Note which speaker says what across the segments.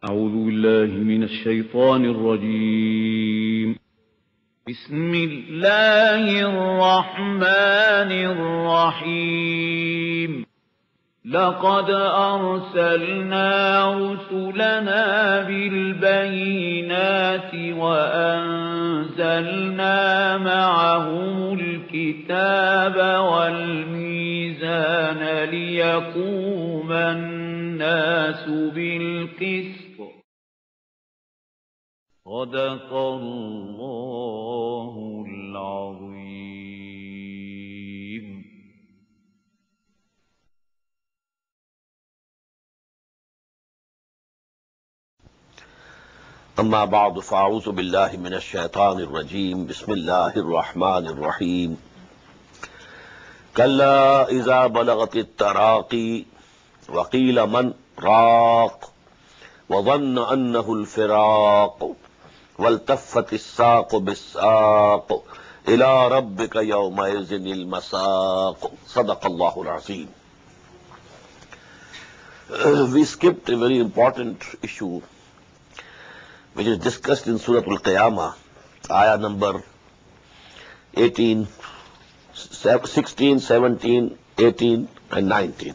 Speaker 1: أعوذ بالله من الشيطان الرجيم. بسم الله الرحمن الرحيم. لقد أرسلنا رسلنا بالبينات وأنزلنا معهم الكتاب والميزان ليقوم الناس بالقسط. صدق الله العظيم.
Speaker 2: أما بعد فأعوذ بالله من الشيطان الرجيم. بسم الله الرحمن الرحيم. كلا إذا بلغت التراقي وقيل من راق وظن أنه الفراق والتفت الساق بالساق إلى ربك يومئذ المساق. صدق الله العظيم. We skipped a very important issue which is discussed in Surah Al-Qiyamah, ayah number 18, 16, 17, 18 and 19.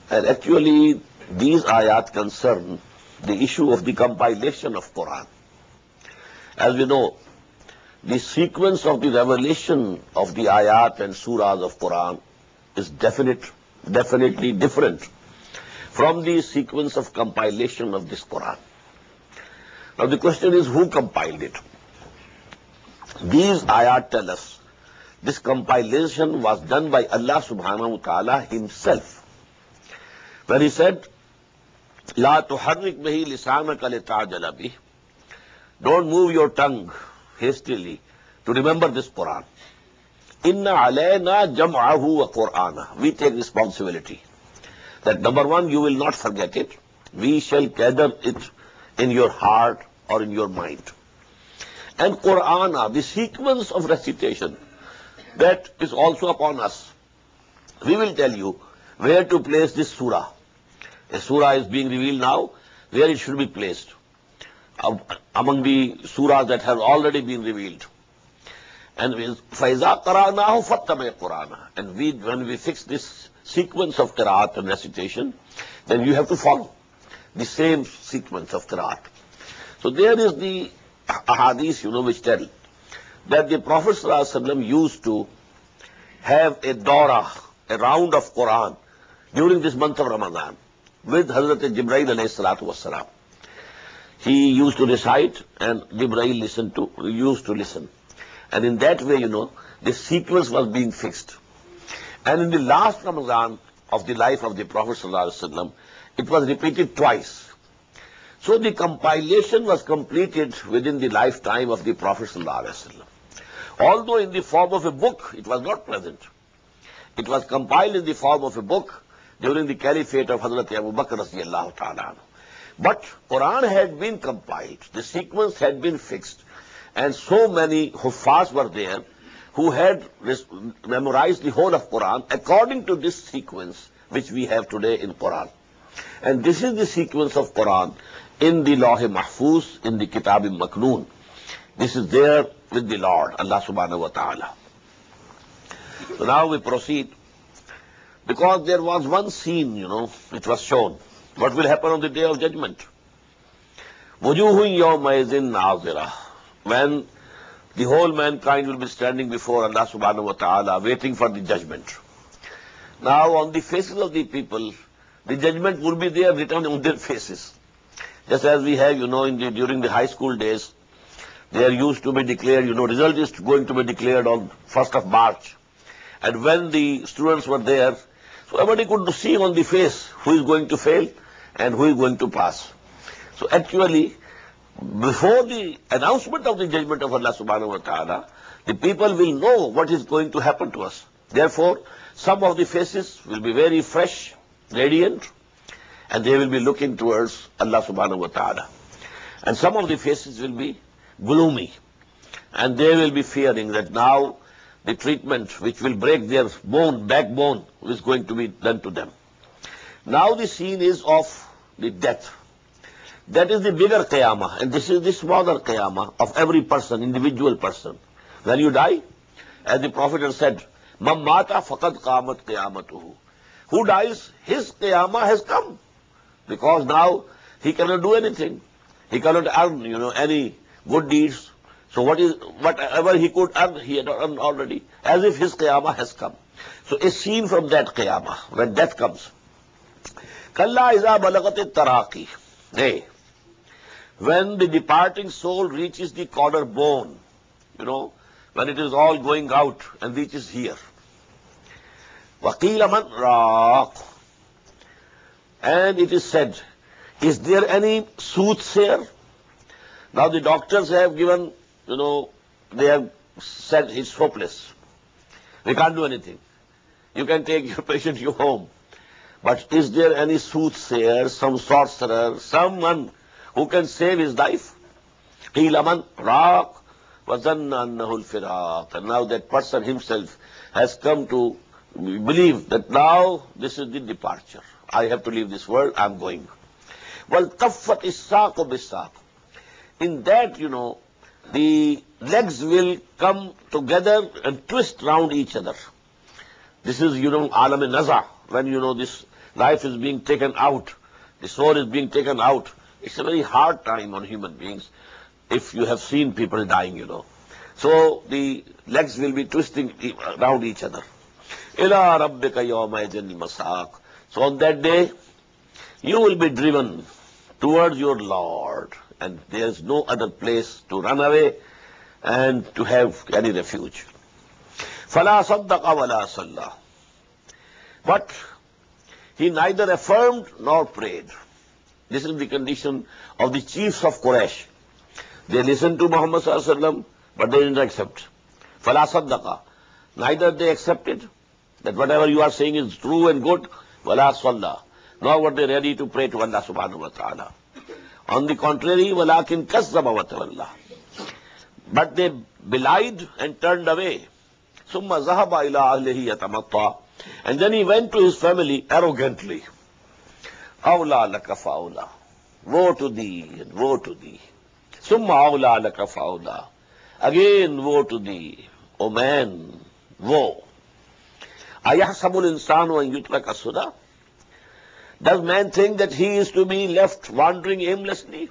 Speaker 2: And actually these ayat concern the issue of the compilation of Quran. As we know, the sequence of the revelation of the ayat and surahs of Quran is definitely different from the sequence of compilation of this Quran. Now the question is, who compiled it? These ayat tell us this compilation was done by Allah subhanahu wa ta'ala himself. When he said, La tuharrik bihi lisanaka lita'jala bih, don't move your tongue hastily to remember this Quran. Inna alayna jam'ahu wa Qur'ana. We take responsibility that number one, you will not forget it. We shall gather it in your heart or in your mind. And Qur'ana, the sequence of recitation, that is also upon us. We will tell you where to place this surah. A surah is being revealed now, where it should be placed among the surahs that have already been revealed. And فَإِذَا قَرَأْنَاهُ فَاتَّبِعْ قُرْآنَهُ. And when we fix this sequence of qira'at and recitation, then you have to follow the same sequence of qira'at. So there is the ahadith, which tell that the Prophet ﷺ used to have a dawrah, a round of Quran during this month of Ramadan with Hazrat Jibreel alayhi salatu wassalam. He used to recite and Jibreel used to listen. And in that way, the sequence was being fixed. And in the last Ramadan of the life of the Prophet ﷺ, it was repeated twice. So the compilation was completed within the lifetime of the Prophet ﷺ. Although in the form of a book, it was not present. It was compiled in the form of a book during the caliphate of Hazrat Abu Bakr radiyallahu ta'ala. But Quran had been compiled, the sequence had been fixed, and so many huffaz were there who had memorized the whole of Quran according to this sequence which we have today in Quran. And this is the sequence of Quran in the Lawh Mahfuz, in the Kitab Maknoon. This is there with the Lord, Allah subhanahu wa ta'ala. So now we proceed, because there was one scene, which was shown. What will happen on the Day of Judgment? Wujuhun yawmaizin nazira. When the whole mankind will be standing before Allah subhanahu wa ta'ala, waiting for the judgment. Now on the faces of the people, the judgment will be there written on their faces. Just as we have, during the high school days, they are used to be declared, result is going to be declared on 1st of March. And when the students were there, so everybody could see on the face who is going to fail and who is going to pass. So actually, before the announcement of the judgment of Allah subhanahu wa ta'ala, the people will know what is going to happen to us. Therefore, some of the faces will be very fresh, radiant, and they will be looking towards Allah subhanahu wa ta'ala. And some of the faces will be gloomy, and they will be fearing that now the treatment which will break their backbone is going to be done to them. Now the scene is of the death. That is the bigger qiyamah, and this is the smaller qiyamah of every person, individual person. When you die, as the Prophet has said, "Man mata faqad qamat qiyamatuhu." Who dies, his qiyamah has come, because now he cannot do anything. He cannot earn, any good deeds. So whatever he could earn, he had earned already, as if his qiyamah has come. So a scene from that qiyamah, when death comes. Kalla iza balagati taraqi. Nay, when the departing soul reaches the collarbone, when it is all going out and reaches here. Waqila man raq. And it is said, is there any soothsayer? Now the doctors have given, they have said it's hopeless. We can't do anything. You can take your patient to your home. But is there any soothsayer, some sorcerer, someone who can save his life? Qila man raq wa zanna annahu al-firaq. And now that person himself has come to believe that now this is the departure. I have to leave this world, I'm going. Wal taffat is-saqu bis-saq. In that, the legs will come together and twist round each other. This is, alam-e-naza, when, this life is being taken out, the soul is being taken out. It's a very hard time on human beings, if you have seen people dying, So the legs will be twisting around each other. Ila rabbika yawma idhin masaq. So on that day, you will be driven towards your Lord, and there is no other place to run away and to have any refuge. Fala saddaqa wala salla. But he neither affirmed nor prayed. This is the condition of the chiefs of Quraysh. They listened to Muhammad sallallahu alaihi wasallam, but they didn't accept. Fala saddaqa. Neither they accepted that whatever you are saying is true and good, wala salla. Nor were they ready to pray to Allah subhanahu wa ta'ala. On the contrary, walakin kazzaba wa tawalla. But they belied and turned away. Summa zahaba ila ahlihi yatamatta. And then he went to his family arrogantly. Awla laka fa'awla. Woe to thee and woe to thee. Summa awla laka fa'awla. Again, woe to thee. O man, woe. Ayahsabul insanu an yutraka suda. Does man think that he is to be left wandering aimlessly,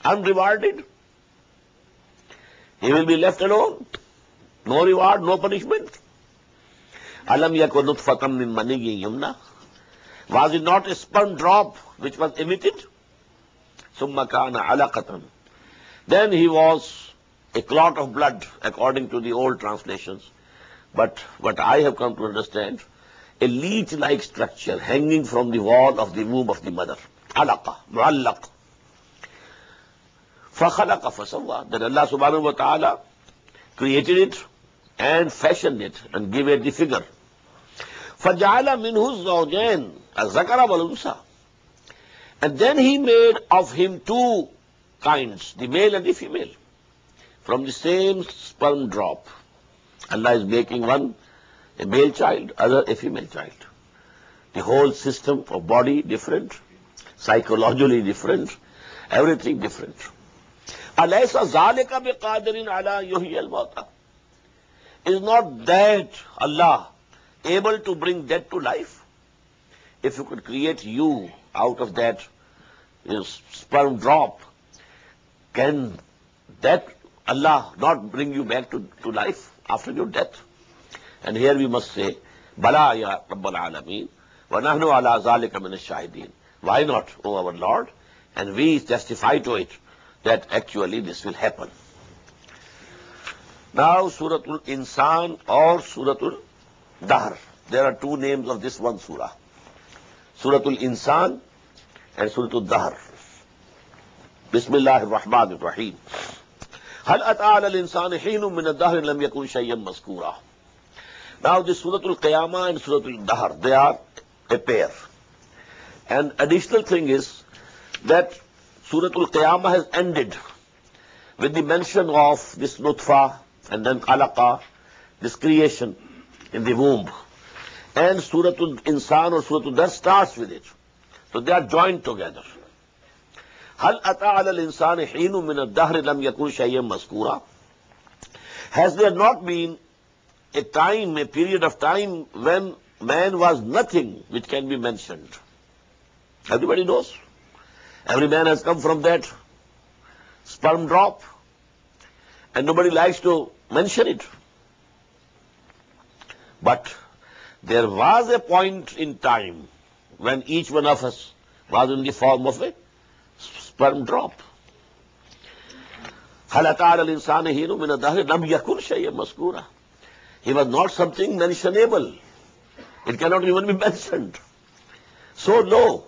Speaker 2: unrewarded? He will be left alone. No reward, no punishment. Alam yakun nutfatan min maniyyin yumna. Was it not a sperm drop which was emitted? Summa kana alaqatan. Then he was a clot of blood, according to the old translations. But what I have come to understand, a leech-like structure hanging from the wall of the womb of the mother. Alaqa, mu'allaq. فَخَلَقَ فَسَوَّى. Then Allah subhanahu wa ta'ala created it and fashioned it and gave it the figure. فَجَعَلَ مِنْهُ الزَّوْجَيْنِ الذَّكَرَ وَالْأُنْثَى. And then he made of him two kinds, the male and the female, from the same sperm drop. Allah is making one a male child, other a female child. The whole system of body different, psychologically different, everything different. Alaysa zalika biqadirin ala yuhyi al-mauta. Is not that Allah able to bring death to life? If you could create you out of that sperm drop, can that Allah not bring you back to life after your death? And here we must say, Bala ya Rabbal Alameen, wa nahnu ala zalika min ash-shahideen. Why not, O our Lord? And we testify to it, that actually this will happen. Now, Suratul Insan or Suratul Dahr. There are two names of this one surah. Suratul Insan and Suratul Dahr. Bismillahir Rahmanir Rahim. Hal ata ala al-insani hinun min ad-dahr lam yakun shay'an mazkura. Now, this Suratul Qiyamah and Suratul Dahr, they are a pair. And additional thing is that Suratul Qiyamah has ended with the mention of this nutfa and then alaqa, this creation in the womb. And Suratul Insan or Suratul Dahr starts with it. So they are joined together. هل أتى على الإنسان حين من الدهر لم يكن شيئا مذكورا? Has there not been a time, a period of time when man was nothing which can be mentioned? Everybody knows. Every man has come from that sperm drop, and nobody likes to mention it. But there was a point in time when each one of us was in the form of a sperm drop. هل أتى على الإنسان حين من الدهر لم يكن شيئا مذكورا. He was not something mentionable. It cannot even be mentioned. So no.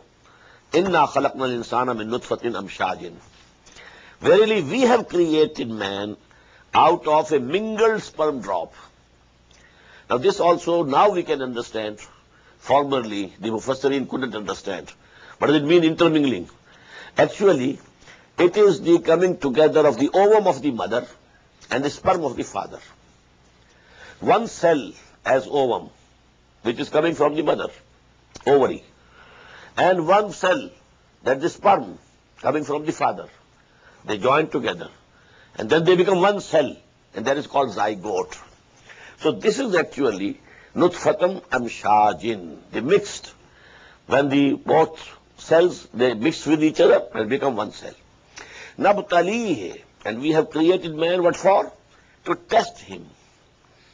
Speaker 2: إنا خلقنا الإنسان من نطفة أمشاج. Verily we have created man out of a mingled sperm drop. Now this also, now we can understand. Formerly, the Mufassirin couldn't understand. What does it mean, intermingling? Actually, it is the coming together of the ovum of the mother and the sperm of the father. One cell as ovum, which is coming from the mother, ovary, and one cell, that is sperm, coming from the father. They join together, and then they become one cell, and that is called zygote. So this is actually nutfatam amshajin. They mixed. When the both cells, they mix with each other and become one cell. Nabtalihi, and we have created man, what for? To test him.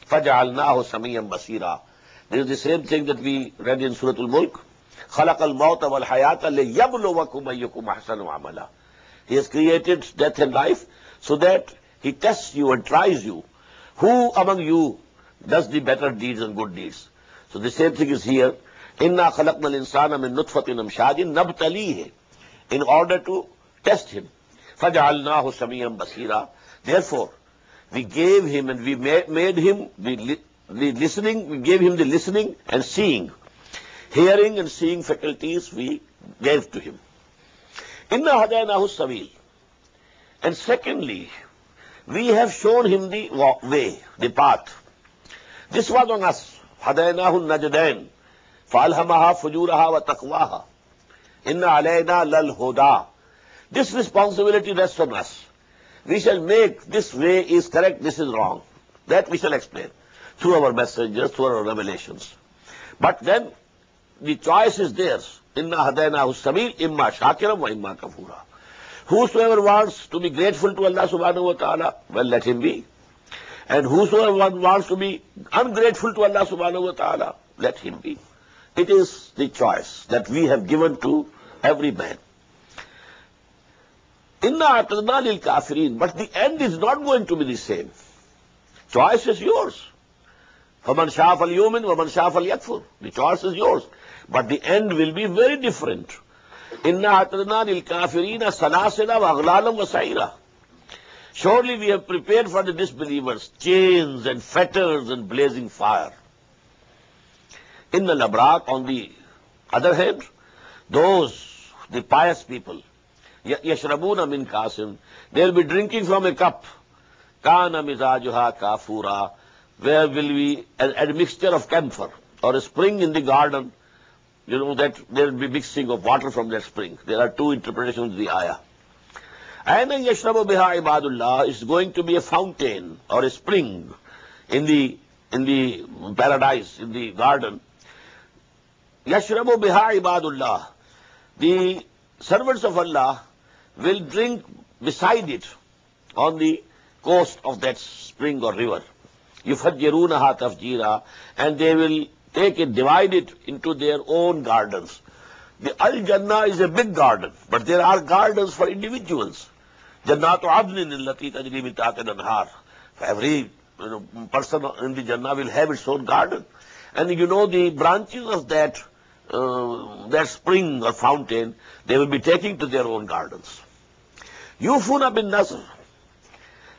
Speaker 2: Faj'alnahu samiyyan basira. This is the same thing that we read in Surah Al-Mulk. Khalaqal mawta wal hayata liyabluwakum ayyukum ahsanu amala. He has created death and life so that he tests you and tries you. Who among you does the better deeds and good deeds? So the same thing is here. Inna khalaqna al-insana min nutfatin amshajin nabtalihi. In order to test him. Faj'alnahu samiyyan basira. Therefore, we gave him and we made him the listening, we gave him the listening and seeing. Hearing and seeing faculties we gave to him. Inna hadaynahu sabil. And secondly, we have shown him the way, the path. This was on us. Hadaynahu najdain. Falhamaha fujuraha wa taqwaha. Inna alayna lal huda. This responsibility rests on us. We shall make this way is correct, this is wrong. That we shall explain through our messengers, through our revelations. But then the choice is theirs. Inna hadaynahu sabil imma shakiram wa imma kafura. Whosoever wants to be grateful to Allah subhanahu wa ta'ala, well, let him be. And whosoever wants to be ungrateful to Allah subhanahu wa ta'ala, let him be. It is the choice that we have given to every man. Inna atadna lil kafirin, but the end is not going to be the same. Choice is yours. فَمَنْ شَاءَ فَلْيُؤْمِنْ وَمَنْ شَاءَ فَلْيَكْفُرْ. The choice is yours. But the end will be very different. Inna atadna lil kafirina salasila wa aghlalam wa sa'ira. Surely we have prepared for the disbelievers chains and fetters and blazing fire. Inna labrak, on the other hand, those, the pious people, yashrabuna min kasim, they will be drinking from a cup. Kana mizajuha kafura, where will be a mixture of camphor, or a spring in the garden, you know that there will be mixing of water from that spring. There are two interpretations of the ayah. And yashrabu biha ibadullah is going to be a fountain or a spring in the paradise, in the garden. Yashrabu biha ibadullah. The servants of Allah will drink beside it on the coast of that spring or river. Yufajjirunaha tafjira, and they will take it, divide it into their own gardens. The Al-Jannah is a big garden, but there are gardens for individuals. Jannatu adnin allati tajri min tahtiha al-anhar. Every person in the Jannah will have its own garden. And you know the branches of that spring or fountain, they will be taking to their own gardens. Yufuna bin Nasr.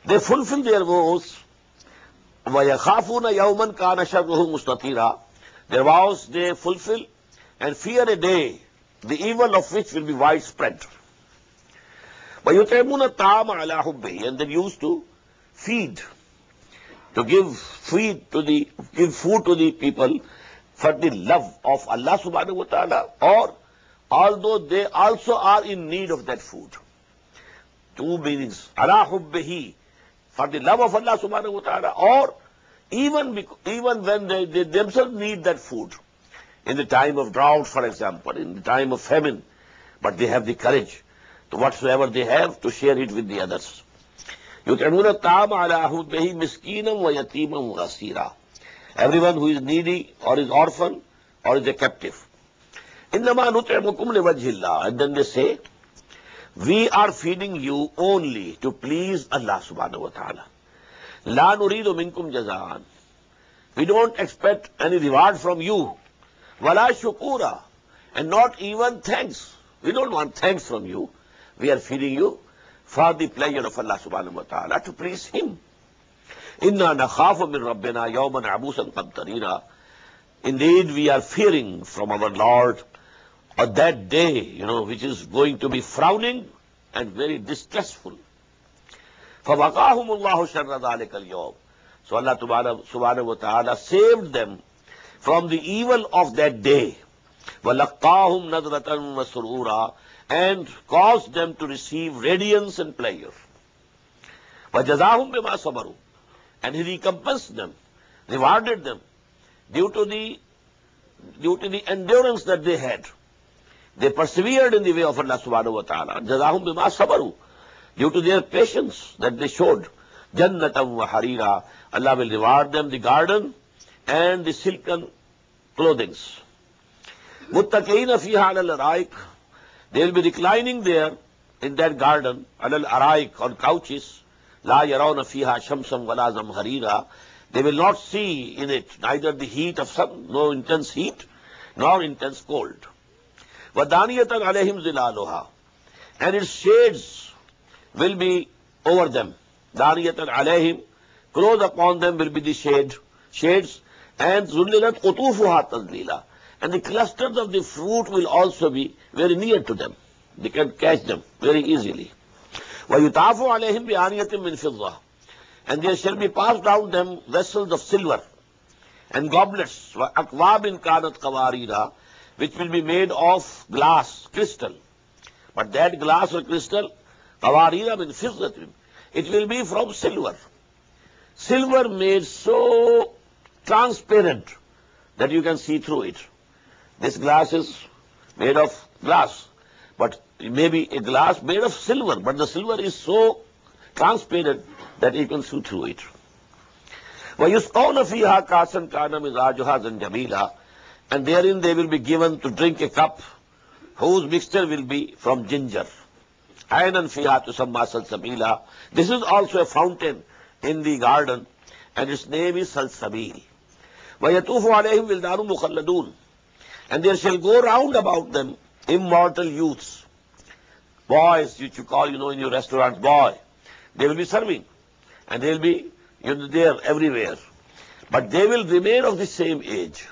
Speaker 2: They fulfill their vows. وَيَخَافُونَ يَوْمًا كَانَ شَرُّهُ مُسْتَطِيرًا. Their vows they fulfill and fear a day, the evil of which will be widespread. وَيُطْعِمُونَ الطَّعَامَ عَلَى حُبِّهِ. And they used to feed, to give food to the people for the love of Allah subhanahu wa ta'ala, or although they also are in need of that food. two meanings. Ala hubbihi, for the love of Allah subhanahu wa ta'ala, or even when they themselves need that food. In the time of drought, for example, in the time of famine, but they have the courage to whatsoever they have to share it with the others. يُطْعِمُونَ الطَّعَامَ عَلَىٰ حُبِّهِ مِسْكِينًا وَيَتِيمًا وَأَسِيرًا. Everyone who is needy or is orphan or is a captive. إِنَّمَا نُطْعِمُكُمْ لِوَجْهِ اللَّهِ. And then they say, we are feeding you only to please Allah subhanahu wa ta'ala. لَا نُرِيدُ مِنْكُمْ جَزَاءً. We don't expect any reward from you. وَلَا شُكُورًا. And not even thanks. We don't want thanks from you. We are feeding you for the pleasure of Allah subhanahu wa ta'ala, to please Him. إِنَّا نَخَافُ مِنْ رَبِّنَا يَوْمًا عَبُوسًا قَمْطَرِيرًا. Indeed, we are fearing from our Lord on that day, which is going to be frowning and very distressful. فَوَقَاهُمُ اللَّهُ شَرَّ ذَلِكَ الْيَوْمِ. So Allah subhanahu wa ta'ala saved them from the evil of that day. وَلَقَّاهُمْ نَظْرَةً وَسُرُورًا. And caused them to receive radiance and pleasure. وَجَزَاهُمْ بِمَا صَبَرُوا. And He recompensed them, rewarded them, due to the endurance that they had. They persevered in the way of Allah subhanahu wa ta'ala. جَزَاهُمْ بِمَا صَبَرُوا. Due to their patience that they showed. جَنَّةً وَحَرِيرًا. Allah will reward them the garden and the silken clothings. مُتَّكِئِينَ فِيهَا عَلَى الْأَرَائِكِ. They will be reclining there in that garden, عَلَى الْأَرَائِكِ, on couches. لَا يَرَوْنَ فِيهَا شَمْسًا وَلَا زَمْهَرِيرًا. They will not see in it neither the heat of sun, no intense heat, nor intense cold. وَدَانِيَةً عَلَيْهِمْ ظِلَالُهَا. And its shades will be over them. دَانِيَةً عَلَيْهِمْ. Close upon them will be the shades. And ذُلِّلَتْ قُطُوفُهَا تَذْلِيلًا. And the clusters of the fruit will also be very near to them. They can catch them very easily. وَيُطَافُ عَلَيْهِمْ بِآنِيَةٍ مِّن فِضَّةٍ. And there shall be passed down them vessels of silver and goblets, وَأَكْوَابٍ كَانَتْ قَوَارِيرًا, which will be made of glass, crystal. But that glass or crystal, قَوَارِيرًا مِّن فِضَّةٍ, it will be from silver. Silver made so transparent that you can see through it. This glass is made of glass, but it may be a glass made of silver, but the silver is so transparent that you can see through it. وَيُسْقَوْنَ فِيهَا كَاسًا كَانَ مِزَاجُهَا زَنْجَبِيلًا. And therein they will be given to drink a cup whose mixture will be from ginger. عَيْنًا فِيهَا تُسَمَّى سَلْسَبِيلًا. This is also a fountain in the garden, and its name is Salsabil. وَيَطُوفُ عَلَيْهِمْ وِلْدَانٌ مُخَلَّدُونَ. And there shall go round about them immortal youths. Boys, which you call, in your restaurants, boy. They will be serving. And they will be there everywhere. But they will remain of the same age.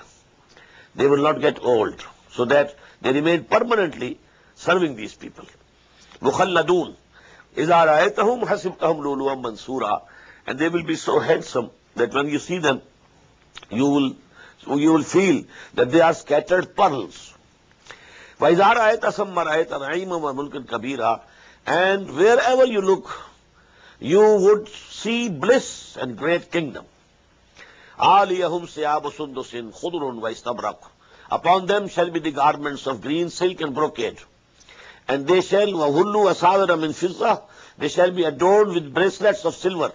Speaker 2: They will not get old. So that they remain permanently serving these people. مُخَلَّدُونَ. إِذَا رَأَيْتَهُمْ حَسِبْتَهُمْ لُؤْلُؤًا مَنْثُورًا. And they will be so handsome that when you see them, you will feel that they are scattered pearls. وَإِذَا رَأَيْتَ ثَمَّ رَأَيْتَ نَعِيمًا وَمُلْكًا كَبِيرًا. And wherever you look, you would see bliss and great kingdom. عَالِيَهُمْ ثِيَابُ سُنْدُسٍ خُضْرٌ وَإِسْتَبْرَقٌ. Upon them shall be the garments of green silk and brocade. And they shall وَهُلُّوا أَسَاوِرَ مِنْ فِضَّةٍ. They shall be adorned with bracelets of silver.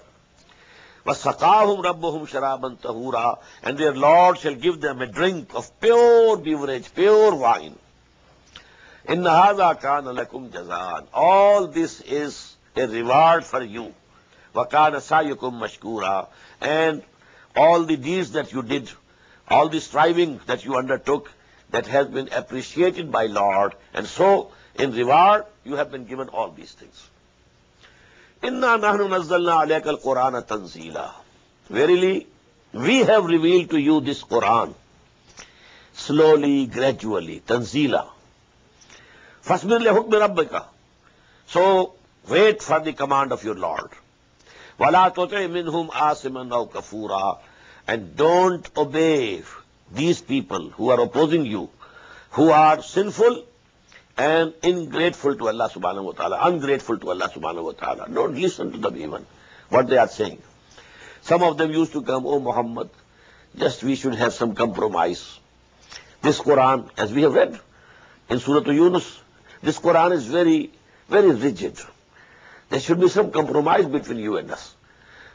Speaker 2: وَسَقَاهُمْ رَبُّهُمْ شَرَابًا طَهُورًا. And their Lord shall give them a drink of pure beverage, pure wine. إِنَّ هَذَا كَانَ لَكُمْ جَزَاءً. All this is a reward for you. وَكَانَ سَعْيُكُمْ مَشْكُورًا. And all the deeds that you did, all the striving that you undertook, that has been appreciated by Lord. And so, in reward, you have been given all these things. إِنَّا نَحْنُ نَزَّلْنَا عَلَيْكَ الْقُرْآنَ تَنزِيلًا. Verily, we have revealed to you this Quran. Slowly, gradually, tanzila. فَاصْبِرْ لِحُكْمِ رَبِّكَ. So, wait for the command of your Lord. وَلَا تُطِعْ مِنْهُمْ آسِمًا أَوْ كَفُورًا. And don't obey these people who are opposing you, who are sinful and ingrateful to Allah subhanahu wa ta'ala, ungrateful to Allah subhanahu wa ta'ala. Don't listen to them even, what they are saying. Some of them used to come, oh Muhammad, just we should have some compromise. This Quran, as we have read in Surah Yunus, this Quran is very, very rigid. There should be some compromise between you and us.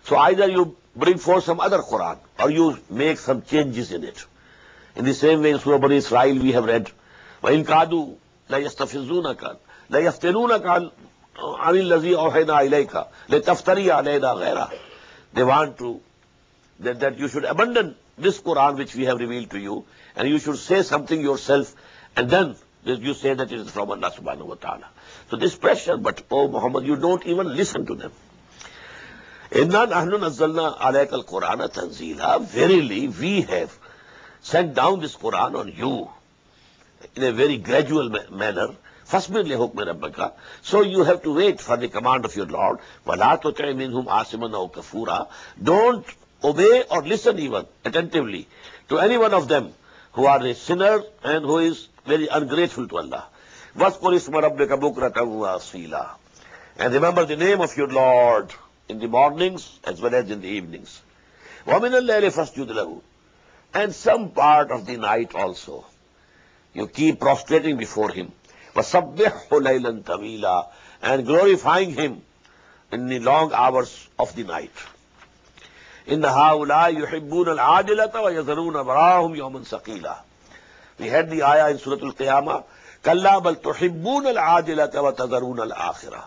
Speaker 2: So either you bring forth some other Quran, or you make some changes in it. In the same way, in Surah Bani Israel, we have read, وَإِن كَادُوا لَيَسْتَفِزُّونَكَ لَيَفْتِنُونَكَ عَنِ الَّذِي أَوْحَيْنَا إِلَيْكَ لِتَفْتَرِيَ عَلَيْنَا غَيْرَهُ. They want to, that you should abandon this Quran which we have revealed to you, and you should say something yourself, and then you say that it is from Allah subhanahu wa ta'ala. So this pressure, but oh Muhammad, you don't even listen to them. إِنَّا نَحْنُ نَزَّلْنَا عَلَيْكَ الْقُرْآنَ تَنزِيلًا. Verily, we have sent down this Quran on you in a very gradual manner. فَاصْبِرْ لِحُكْمِ رَبِّكَ. So you have to wait for the command of your Lord. وَلَا تُطِعْ مِنْهُمْ عَاصِمًا أَوْ كَفُورًا. Don't obey or listen even attentively to any one of them who are a sinner and who is very ungrateful to Allah. وَاذْكُرِ اسْمَ رَبِّكَ بُكْرَةً وَأَصِيلًا. And remember the name of your Lord in the mornings as well as in the evenings. وَمِنَ اللَّيْلِ فَاسْجُدْ لَهُ. And some part of the night also, you keep prostrating before Him. وَسَبِّحْهُ لَيْلًا طَوِيلًا. And glorifying Him in the long hours of the night. إِنَّ هَؤُلَاءِ يُحِبُّونَ الْعَاجِلَةَ وَيَذَرُونَ وَرَاءَهُمْ يَوْمًا ثَقِيلًا. We had the ayah in Surah Al-Qiyamah, كَلَّا بَلْ تُحِبُّونَ الْعَاجِلَةَ وَتَذَرُونَ الْآخِرَةَ.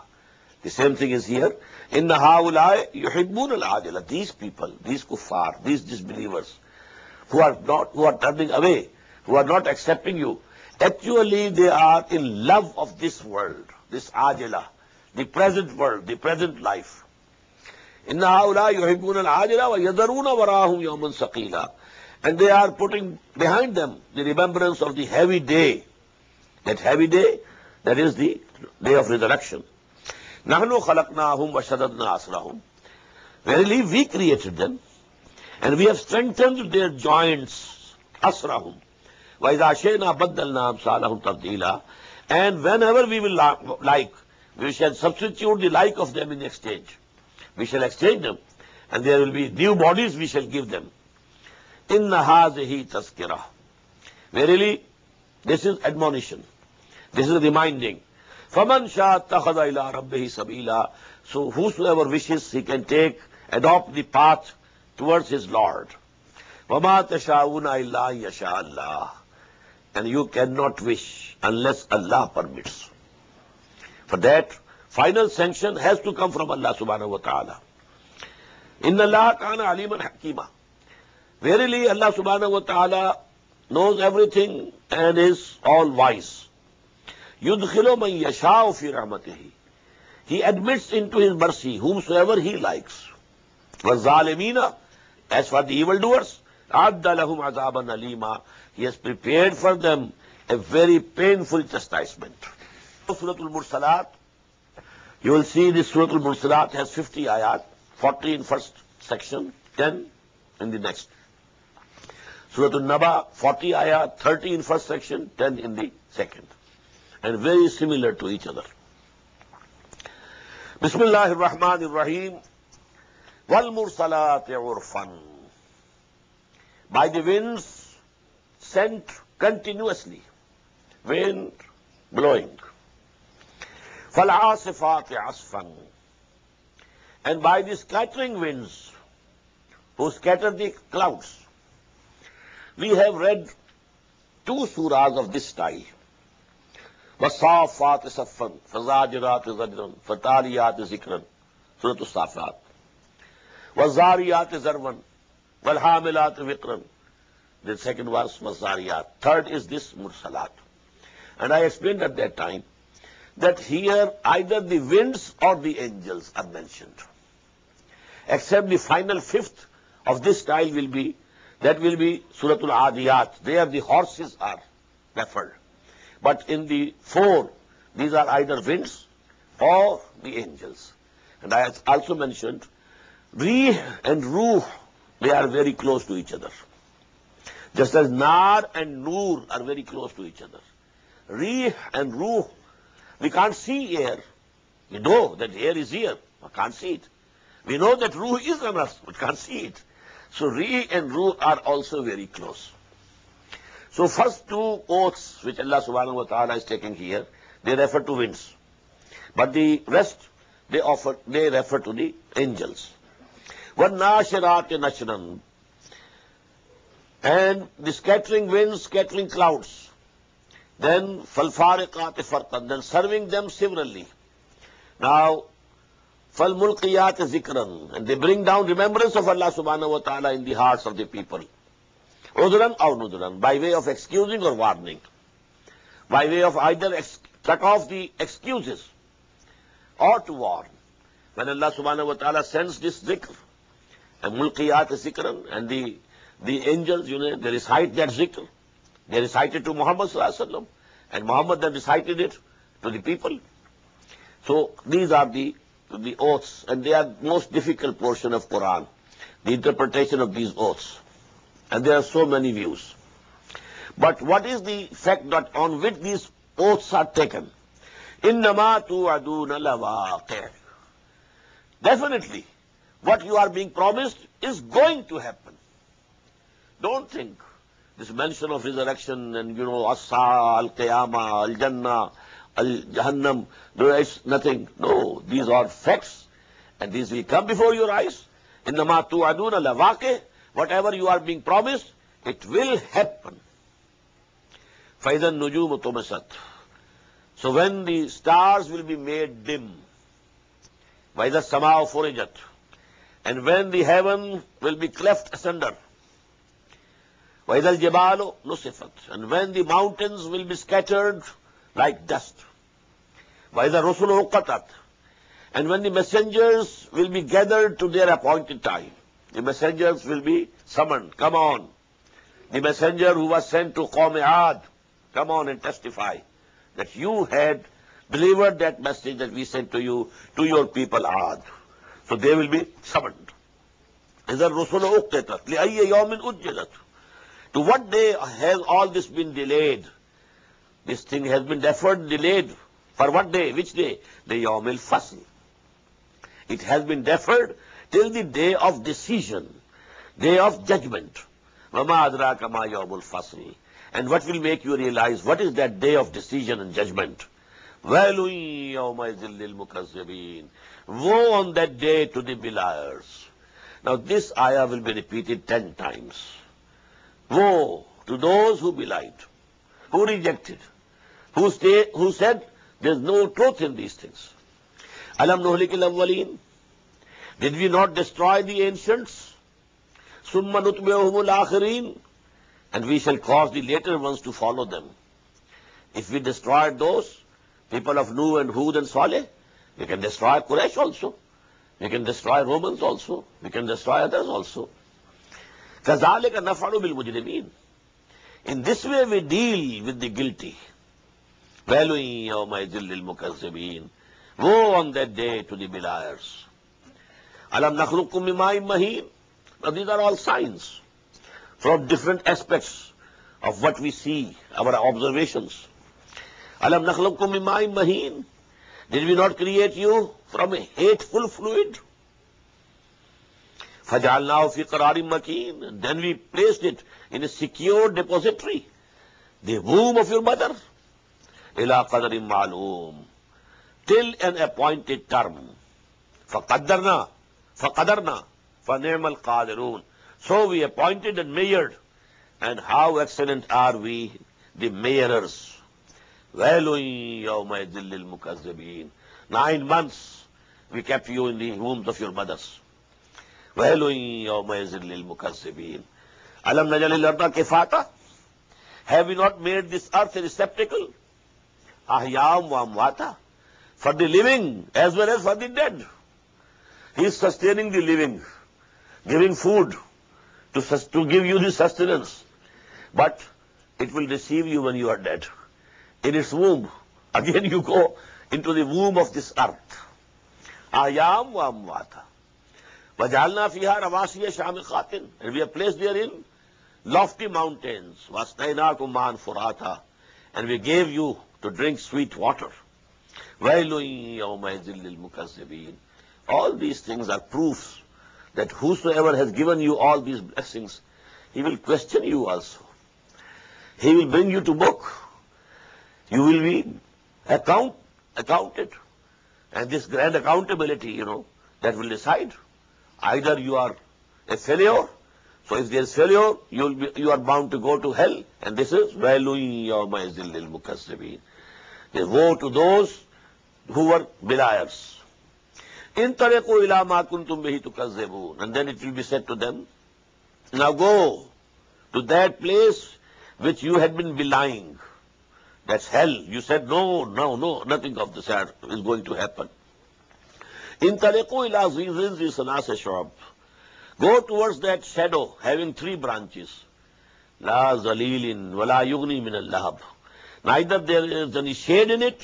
Speaker 2: The same thing is here. إِنَّ هَؤُلَاءِ يُحِبُّونَ الْعَاجِلَةَ. These people, these kuffar, these disbelievers, who are turning away, who are not accepting you, actually they are in love of this world, this ajila, the present world, the present life. إِنَّ هَؤُلَاءِ يُحِبُّونَ الْعَاجِلَةَ وَيَذَرُونَ وَرَاءَهُمْ يَوْمًا ثَقِيلًا. And they are putting behind them the remembrance of the heavy day. That heavy day, that is the day of resurrection. نَحْنُ خَلَقْنَاهُمْ وَشَدَدْنَا أَسْرَهُمْ. Verily, we created them, and we have strengthened their joints. أَسْرَهُمْ. وَإِذَا شَئْنَا بَدَّلْنَا أَمْثَالَهُمْ تَبْدِيلًا. And whenever we will like, we shall substitute the like of them in exchange. We shall exchange them, and there will be new bodies we shall give them. إِنَّ هَذِهِ تَذْكِرَةٌ. Verily, this is admonition. This is reminding. فَمَنْ شَاءَ اتَّخَذَ إِلَىٰ رَبِّهِ سَبِيلًا. So whosoever wishes, he can adopt the path towards his Lord. وَمَا تَشَاءُونَ إِلَّا أَن يَشَاءَ اللَّهُ. And you cannot wish unless Allah permits. For that, final sanction has to come from Allah subhanahu wa ta'ala. إِنَّ اللَّهَ كَانَ عَلِيمًا حَكِيمًا. Verily, Allah subhanahu wa ta'ala knows everything and is all wise. يُدْخِلُ مَنْ يَشَاءُ فِي رَحْمَتِهِ. He admits into His mercy whomsoever He likes. وَالظَّالِمِينَ. As for the evildoers, أَعَدَّ لَهُمْ عَذَابًا أَلِيمًا. He has prepared for them a very painful chastisement. Surah Al-Mursalat. You will see this Surah Al-Mursalat has 50 ayat, 40 in first section, 10 in the next. Surah Al-Naba, 40 ayat, 30 in first section, 10 in the second. And very similar to each other. Bismillahir Rahmanir Rahim. Wal Mursalati Urfan. By the winds sent continuously, wind blowing. Fal Asifati Asfan. And by the scattering winds who scatter the clouds. We have read 2 surahs of this style. وَالصَّافَّاتِ صَفًّا فَزَاجِرَاتِ زَجْرًا فَتَالِيَاتِ ذِكْرًا. Surah Al-Safat. وَالزَّارِيَاتِ زَرْوًا وَالْحَامِلَاتِ وِقْرًا. The second verse was Zariyat. Third is this Mursalat. And I explained at that time that here either the winds or the angels are mentioned. Except the final 5th of this style will be Surah Al-Adiyat. There the horses are referred. But in the 4, these are either winds or the angels. And I also mentioned, Rih and Ruh, they are very close to each other. Just as Nar and Nur are very close to each other. Rih and Ruh, we can't see air. We know that air is here, but can't see it. We know that Ruh is on us, but can't see it. So Rih and Ruh are also very close. So first two oaths which Allah subhanahu wa ta'ala is taking here, they refer to winds. But the rest, they refer to the angels. وَالنَّاشِرَاتِ نَشْرًا, and the scattering winds, scattering clouds. Then فَالْفَارِقَاتِ فَرْقًا, then serving them severally. Now, فَالْمُلْقِيَاتِ ذِكْرًا, and they bring down remembrance of Allah subhanahu wa ta'ala in the hearts of the people. Udran or nudran, by way of excusing or warning. By way of either cut off the excuses or to warn. When Allah subhanahu wa ta'ala sends this zikr, and mulqiyat zikran, and the angels, they recite that zikr. They recited to Muhammad sallallahu alaihi wasallam, and Muhammad then recited it to the people. So these are the oaths, and they are the most difficult portion of Quran, the interpretation of these oaths. And there are so many views. But what is the fact that on which these oaths are taken? إِنَّمَا تُوعَدُونَ لَوَاقِعٌ. Definitely, what you are being promised is going to happen. Don't think this mention of resurrection and, As-Sa, Al-Qiyamah, Al-Jannah, Al-Jahannam, there is nothing. No, these are facts, and these will come before your eyes. إِنَّمَا تُوعَدُونَ لَوَاقِعٌ. Whatever you are being promised, it will happen. فَإِذَا النُّجُومُ طُمِسَتْ. So when the stars will be made dim, وَإِذَا السَّمَاءُ فُرِجَتْ, and when the heaven will be cleft asunder, وَإِذَا الْجِبَالُ نُصِفَتْ, and when the mountains will be scattered like dust, وَإِذَا الرُّسُلُ أُقَّتَتْ, and when the messengers will be gathered to their appointed time. The messengers will be summoned. Come on. The messenger who was sent to Qawm Aad, come on and testify that you had delivered that message that we sent to you, to your people Aad. So they will be summoned. إِذَا الرُّسُلُ أُقِّتَتْ لِأَيِّ يَوْمٍ أُجِّلَتْ. To what day has all this been delayed? This thing has been deferred, delayed. For what day? Which day? The Yawm al-Fasl. It has been deferred till the day of decision, day of judgment. وَمَا أَدْرَاكَ مَا يَوْمُ الْفَصْلِ. And what will make you realize what is that day of decision and judgment? وَيْلٌ يَوْمَئِذٍ لِلْمُكَذِّبِينَ. Woe on that day to the beliers. Now this ayah will be repeated 10 times. Woe to those who belied, who rejected, who said there is no truth in these things. أَلَمْ نُهْلِكِ الْأَوَّلِينَ. Did we not destroy the ancients? ثُمَّ نُتْبِعُهُمُ الْآخِرِينَ. And we shall cause the later ones to follow them. If we destroyed those, people of Nuh and Hud and Saleh, we can destroy Quraysh also. We can destroy Romans also. We can destroy others also. كَذَلِكَ نَفْعَلُ بِالْمُجْرِمِينَ. In this way we deal with the guilty. وَيْلٌ يَوْمَئِذٍ لِلْمُكَذِّبِينَ. Woe on that day to the beliers. أَلَمْ نَخْلُقكُّم مِّن مَّاءٍ مَّهِينٍ. Now these are all signs from different aspects of what we see, our observations. أَلَمْ نَخْلُقكُّم مِّن مَّاءٍ مَّهِينٍ. Did we not create you from a hateful fluid? فَجَعَلْنَاهُ فِي قَرَارٍ مَّكِينٍ. Then we placed it in a secure depository, the womb of your mother. إِلَىٰ قَدَرٍ مَّعْلُومٍ. Till an appointed term. فَقَدَّرْنَا فَنِعْمَ الْقَادِرُونَ. So we appointed and measured, and how excellent are we, the measurers. وَيْلٌ يَوْمَئِذٍ لِلْمُكَذِّبِينَ. 9 months we kept you in the wombs of your mothers. وَيْلٌ يَوْمَئِذٍ لِلْمُكَذِّبِينَ. أَلَمْ نَجْعَلِ الْأَرْضَ كِفَاتًا. Have we not made this earth a receptacle? أَحْيَاءً وَأَمْوَاتًا. For the living as well as for the dead. He is sustaining the living, giving food to give you the sustenance. But it will receive you when you are dead. In its womb. Again you go into the womb of this earth. Ayam wa amwata. وَجَعَلْنَا فِيهَا رَوَاسِيَ شَامِخَاتٍ. And we have placed therein lofty mountains. وَأَسْقَيْنَاكُمْ مَاءً فُرَاتًا. and we gave you to drink sweet water. وَيْلٌ يَوْمَئِذٍ لِلْمُكَذِّبِينَ. All these things are proofs that whosoever has given you all these blessings, he will question you also. He will bring you to book. You will be accounted. And this grand accountability, that will decide. Either you are a failure. So if there is failure, you are bound to go to hell. And this is وَيْلٌ يَوْمَئِذٍ لِلْمُكَذِّبِينَ. Woe to those who were beliers. إِن تَرِقُوا إِلَى مَا كُنْتُمْ بِهِ تُكَذِّبُونَ. And then it will be said to them, now go to that place which you had been belying. That's hell. You said, no, nothing of this is going to happen. إِن تَرِقُوا إِلَى ذِي ثَلَاثِ شُعَبٍ. Go towards that shadow having 3 branches. لَا ظَلِيلٍ وَلَا يُغْنِي مِنَ اللَّهَبِ. Neither there is any shade in it,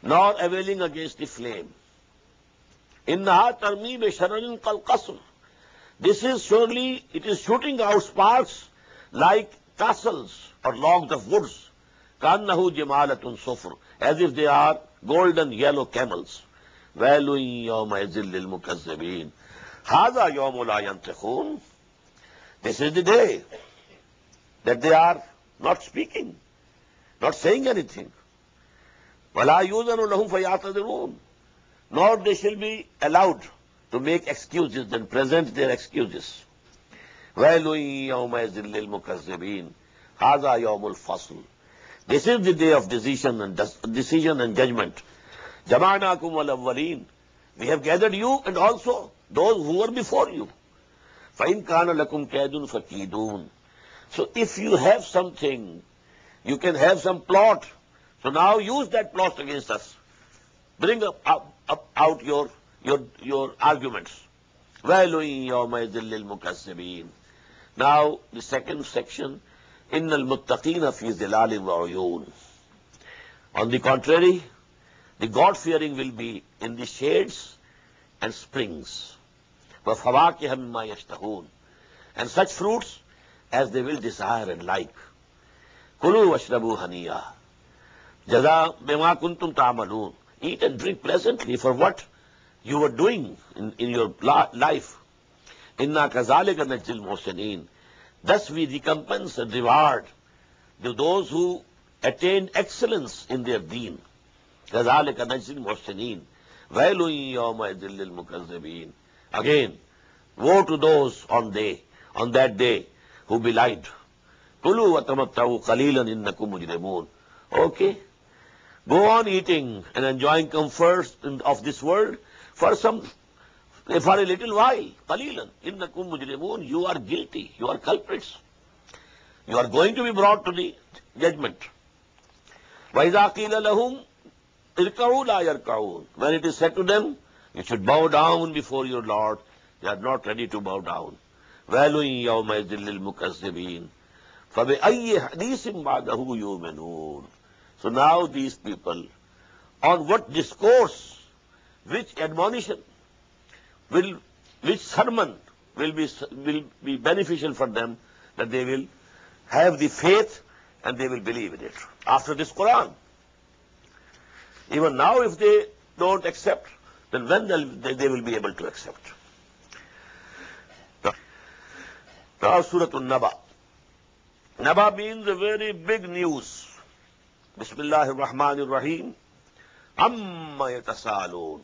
Speaker 2: nor availing against the flame. إِنَّهَا تَرْمِي بِشَرَرٍ كَالْقَصْرِ. This is surely, it is shooting out sparks like castles or logs of woods. كَأَنَّهُ جِمَالَةٌ صُفْرٌ. As if they are golden yellow camels. وَيْلٌ يَوْمَئِذٍ لِلْمُكَذِّبِينَ. هَذَا يَوْمُ لَا يَنْطِقُونَ. This is the day that they are not speaking, not saying anything. وَلَا يُؤْذَنُ لَهُمْ فَيَعْتَذِرُونَ. Nor they shall be allowed to make excuses and present their excuses. وَيْلٌ يَوْمَئِذٍ لِلْمُكَذِّبِينَ. هَذَا يَوْمُ الْفَصْلِ. This is the day of decision and judgment. جَمَعْنَاكُمْ وَالْأَوَّلِينَ. We have gathered you and also those who were before you. فَإِنْ كَانَ لَكُمْ كَيْدٌ فَكِيدُونَ. So if you have something, you can have some plot. So now use that plot against us. Bring out your arguments. وَيْلٌ يَوْمَئِذٍ لِلْمُكَذِّبِينَ. Now the second section, إِنَّ الْمُتَّقِينَ فِي ظِلَالٍ وَعُيُونٍ. On the contrary, the God-fearing will be in the shades and springs. وَفَوَاكِهَ مِمَّا يَشْتَهُونَ. And such fruits as they will desire and like. كُلُوا وَاشْرَبُوا هَنِيًّا جَزَاءً بِمَا كُنْتُمْ تَعْمَلُونَ. Eat and drink pleasantly for what you were doing in your life. إِنَّا كَذَلِكَ نَجْزِي الْمُحْسِنِينَ. Thus we recompense and reward to those who attained excellence in their deen. كَذَلِكَ نَجْزِي الْمُحْسِنِينَ. وَيْلٌ يَوْمَئِذٍ لِلْمُكَذِّبِينَ. Again, woe to those on that day who belied. كُلُوا وَتَمَتَّعُوا قَلِيلًا إِنَّكُمْ مُجْرِمُونَ. Okay, go on eating and enjoying comforts of this world for a little while. قَلِيلًا إِنَّكُمْ مُجْرِمُونَ. You are guilty. You are culprits. You are going to be brought to the judgment. وَإِذَا قِيلَ لَهُمْ ارْكَعُوا لَا يَرْكَعُونَ. When it is said to them, you should bow down before your Lord, they are not ready to bow down. وَيْلٌ يَوْمَئِذٍ لِلْمُكَذِّبِينَ. فَبِأَيِّ حَدِيثٍ بَعْدَهُ يُؤْمِنُونَ. So now these people, on what discourse, which admonition, which sermon will be beneficial for them, that they will have the faith and they will believe in it. After this Quran, even now if they don't accept, then when they will be able to accept. Now Surah An-Naba. Naba means a very big news. Bismillahir Rahmanir Rahim. Amma yatasaalun.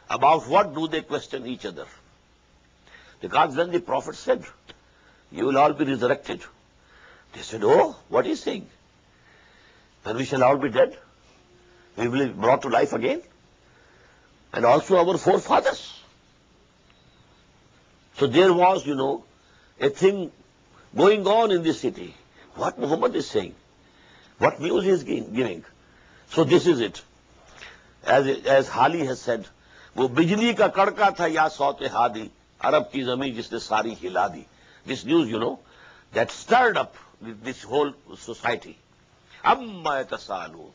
Speaker 2: About what do they question each other? Because when the Prophet said, you will all be resurrected, they said, oh, what is he saying? And we shall all be dead. We will be brought to life again. And also our forefathers. So there was, a thing going on in this city. What Muhammad is saying. What news he is giving. So this is it. As Hali has said, वो बिजली का कड़का था या saute Hadi, अरब की जमीन जिसने सारी हिला दी. This news, that stirred up this whole society. Amma yatasalu.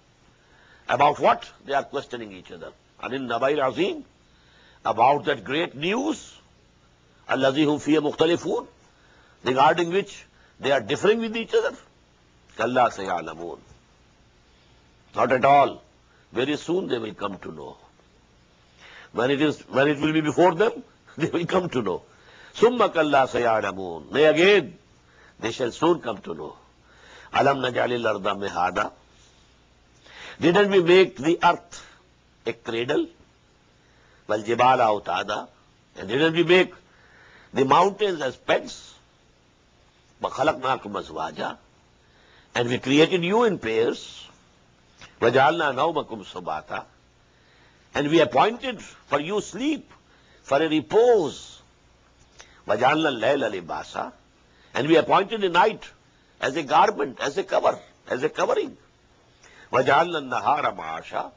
Speaker 2: About what? They are questioning each other. Anin Nabail Azim. About that great news. Allazi hum fiya mukhtalifun. Regarding which they are differing with each other. Kalla sayalamun. Not at all. Very soon they will come to know. When it will be before them, they will come to know. Summa kalla sayalamun. Nay, again, they shall soon come to know. Alam najalil arda mihada. Didn't we make the earth a cradle? Wal jibala utada. And didn't we make the mountains as pets? Wa khalaqnakum azwaja. And we created you in pairs. Wa ja'alna nawmakum subata. And we appointed for you sleep, for a repose. Wa ja'alna al-layla libasa. And we appointed the night as a garment, as a cover, as a covering. وَجَعَلْنَا النَّهَارَ مَعَاشًا.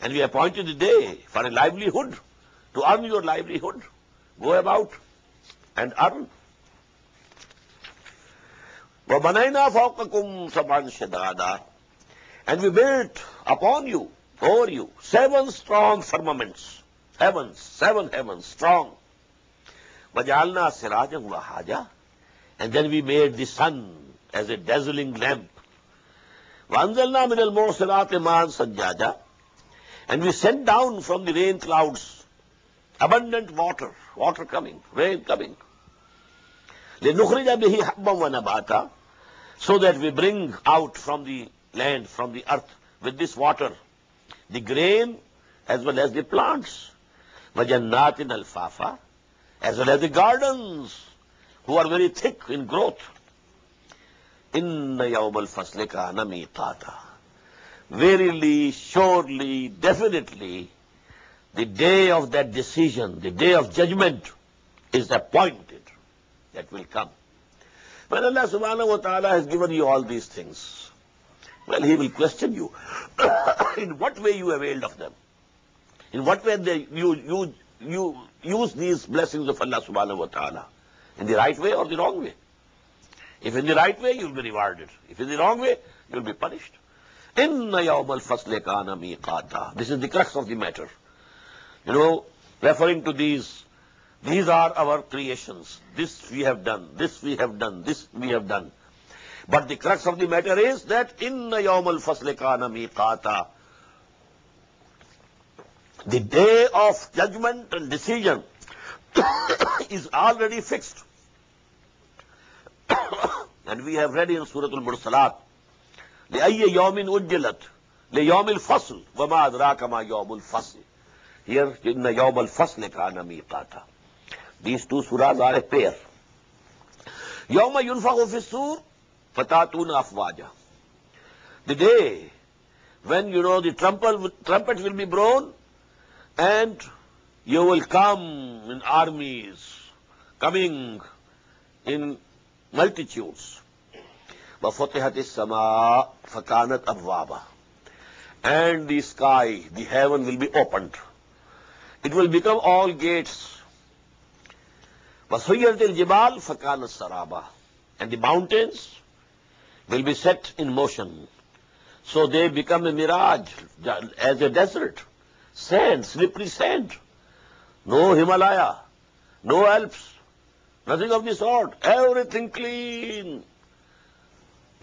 Speaker 2: And we appointed the day for a livelihood, to earn your livelihood. Go about and earn. وَبَنَيْنَا فَوْقَكُمْ سَبْعًا شِدَادًا. And we built upon you, over you, 7 strong firmaments. Heavens, 7 heavens, strong. وَجَعَلْنَا سِرَاجًا وَهَاجًا. And then we made the sun as a dazzling lamp. وَأَنزَلْنَا مِنَ الْمُعْصِرَاتِ مَاءً ثَجَّاجًا. And we sent down from the rain clouds abundant water, water coming, rain coming. لِنُخْرِجَ بِهِ حَبًّا وَنَبَاتًا. So that we bring out from the land, from the earth, with this water, the grain as well as the plants. وَجَنَّاتٍ أَلْفَافًا. As well as the gardens, who are very thick in growth. Inna yawmal fasli kana miqata. Verily, surely, definitely, the day of that decision, the day of judgment is appointed. That will come. When Allah subhanahu wa ta'ala has given you all these things, well, He will question you. In what way you availed of them? In what way you use these blessings of Allah subhanahu wa ta'ala? In the right way or the wrong way? If in the right way, you will be rewarded. If in the wrong way, you will be punished. Inna yawmal fasli kana miqata. This is the crux of the matter. Referring to these are our creations. This we have done, this we have done, this we have done. But the crux of the matter is that inna yawmal fasli kana miqata. The day of judgment and decision is already fixed. And we have read in Surah Al-Mursalat, لِأَيَّ يَوْمٍ أُجِّلَتْ لِيَوْمِ الْفَصْلِ وَمَا أَدْرَاكَ مَا يَوْمُ الْفَصْلِ. Here, إِنَّ يَوْمَ الْفَصْلِ كَانَ مِيقَاتًا. These two surahs are a pair. يَوْمَ يُنْفَخُ فِي الصُّورِ فَتَأْتُونَ أَفْوَاجًا. The day when, the trumpet will be blown, and you will come in armies, coming in multitudes. وَفُتِحَتِ السَّمَاءُ فَكَانَتْ أَبْوَابًا. And the sky, the heaven will be opened. It will become all gates. وَسُيِّرَتِ الْجِبَالُ فَكَانَتْ سَرَابًا. And the mountains will be set in motion. So they become a mirage, as a desert. Sand, slippery sand. No Himalaya, no Alps, nothing of the sort. Everything clean.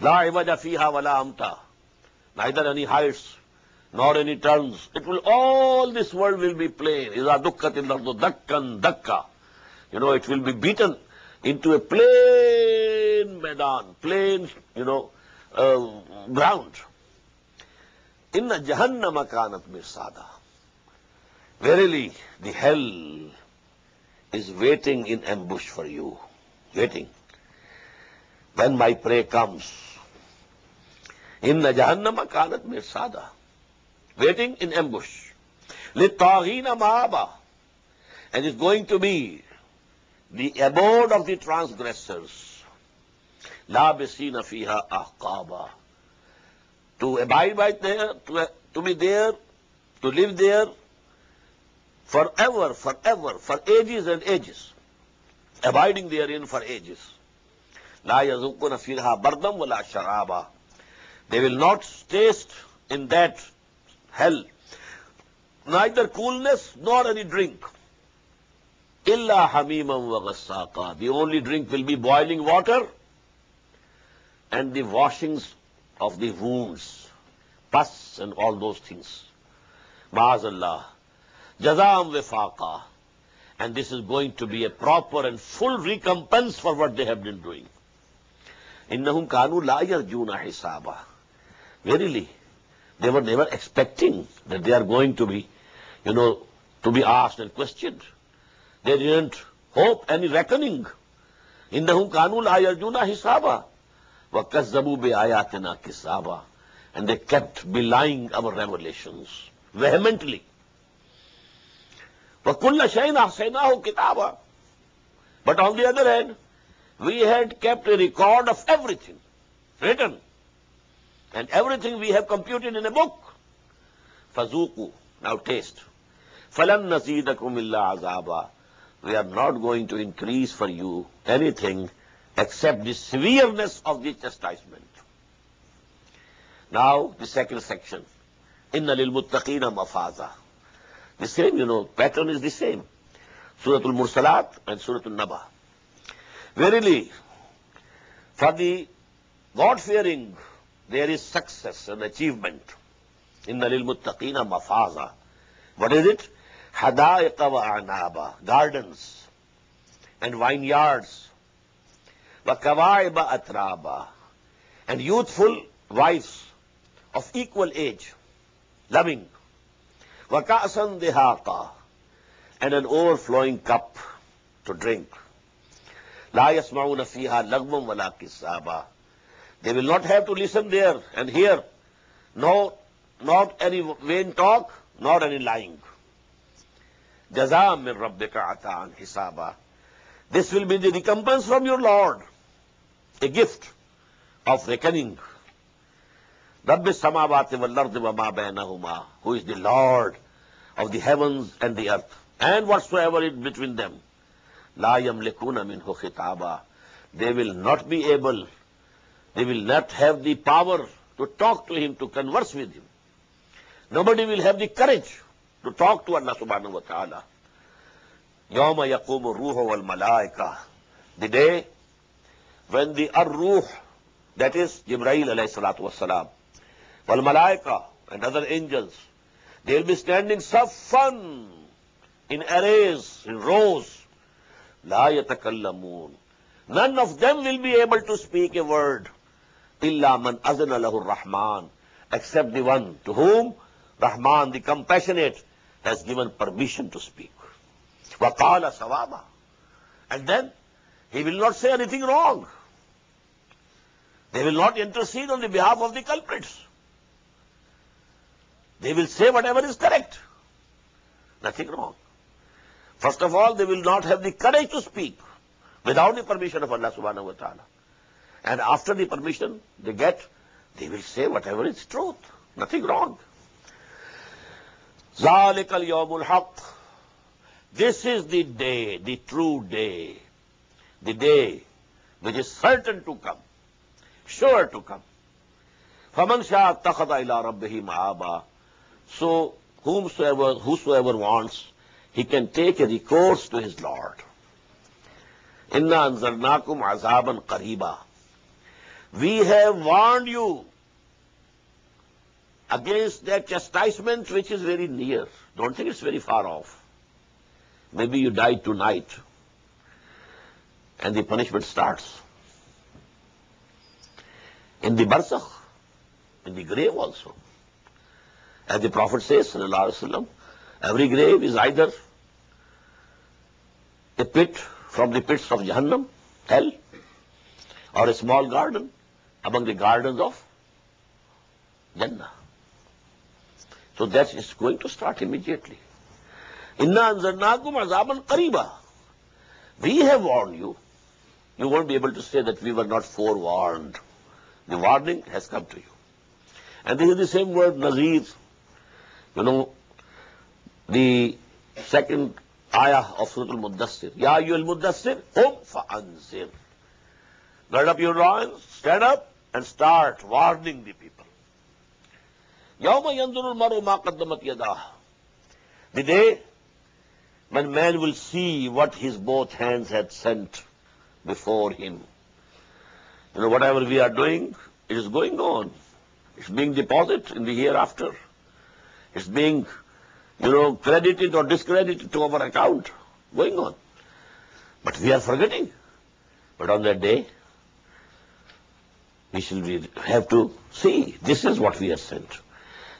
Speaker 2: La iwaja fiha wala amta. Neither any heights nor any turns. All this world will be plain. Iza dukkatil ardu dakkan dakka. It will be beaten into a plain Medan, plain, ground. Inna jahannama kanat mirsada. Verily, the hell is waiting in ambush for you. Waiting. When my prey comes. Inna jahannama kanat mirsada. Waiting in ambush. Littaghina ma'aba. And it's going to be the abode of the transgressors. Labisina fiha ahqaba. To abide by there, to be there, to live there, forever, for ages and ages, abiding therein for ages. La yazukuna fiha bardam wala sharaba. They will not taste in that hell neither coolness nor any drink. Illa hamimam wa ghassaqa. The only drink will be boiling water and the washings of the wounds. pus and all those things. Ma'azallah. Jazaam wifaqa. And this is going to be a proper and full recompense for what they have been doing. Innahum kanu la yarjuna hisaba. Verily, they were never expecting that they are going to be, to be asked and questioned. They didn't hope any reckoning. Innahum kanu la yarjuna hisaba. Wa kazzabu bi ayatina kisaba. And they kept belying our revelations vehemently. وَكُلَّ شَيْءٍ أَحْصَيْنَاهُ كِتَابًا. But on the other hand, we had kept a record of everything written. And everything we have computed in a book. فَذُوقُوا. Now taste. فَلَنْ نَزِيدَكُمْ إِلَّا عَذَابًا. We are not going to increase for you anything except the severeness of the chastisement. Now the second section. إِنَّ لِلْمُتَّقِينَ مَفَازًا. The same, pattern is the same. Surah Al-Mursalat and Surah Al-Naba. Verily, for the God-fearing, there is success and achievement. Inna lil-muttaqina mafaza. What is it? Hadaiqa wa a'naba. Gardens and vineyards. Wa kawaiba atraba. And youthful wives of equal age, loving. وَكَأْسًا دِهَاقًا. And an overflowing cup to drink. لَا يَسْمَعُونَ فِيهَا لَغْوًا وَلَا كِسَّابًا. They will not have to listen there and hear. No, not any vain talk, not any lying. جَزَاءً مِّن رَبِّكَ عَطَاءً حِسَابًا. This will be the recompense from your Lord, a gift of reckoning. رَبِّ السَّمَاوَاتِ وَالْأَرْضِ وَمَا بَيْنَهُمَا. Who is the Lord of the heavens and the earth, and whatsoever is between them. لَا يَمْلِكُونَ مِنْهُ خِطَابًا. They will not be able, they will not have the power to talk to him, to converse with him. Nobody will have the courage to talk to Allah subhanahu wa ta'ala. يَوْمَ يَقُومُ الرُّوحُ وَالْمَلَائِكَةُ. The day when the Ar-Ruh, that is Jibreel alayhi salatu wassalam, wal-Malaika and other angels, they will be standing saffan, in arrays, in rows. La yatakallamun. None of them will be able to speak a word. Illa man azana lahu Rahman. Except the one to whom Rahman, the compassionate, has given permission to speak. Wa qala sawaba. And then he will not say anything wrong. They will not intercede on the behalf of the culprits. They will say whatever is correct. Nothing wrong. First of all, they will not have the courage to speak without the permission of Allah subhanahu wa ta'ala. And after the permission they get, they will say whatever is truth. Nothing wrong. ذَلِكَ الْيَوْمُ الْحَقِّ. This is the day, the true day. The day which is certain to come, sure to come. فَمَنْ شَاءَ اتَّخَذَ إِلَىٰ رَبِّهِ مَآبًا. So whosoever wants, he can take a recourse to his Lord. إِنَّا أَنذَرْنَاكُمْ عَذَابًا قَرِيبًا. We have warned you against that chastisement which is very near. Don't think it's very far off. Maybe you die tonight and the punishment starts. In the barzakh, in the grave also. As the Prophet says, sallallahu alaihi wasallam, every grave is either a pit from the pits of Jahannam, hell, or a small garden among the gardens of Jannah. So that is going to start immediately. Inna anzarnakum azaban qariba. We have warned you. You won't be able to say that we were not forewarned. The warning has come to you. And this is the same word, nazir. The second ayah of Surah Al-Muddassir. Ya ayyuhal muddassir, qum fa'anzir. Gird up your loins, stand up, and start warning the people. Yawma yanzuru al-maru ma qaddamat yadah. The day when man will see what his both hands had sent before him. Whatever we are doing, it is going on. It's being deposited in the hereafter. It's being, credited or discredited to our account. Going on. But we are forgetting. But on that day, we have to see. This is what we are sent.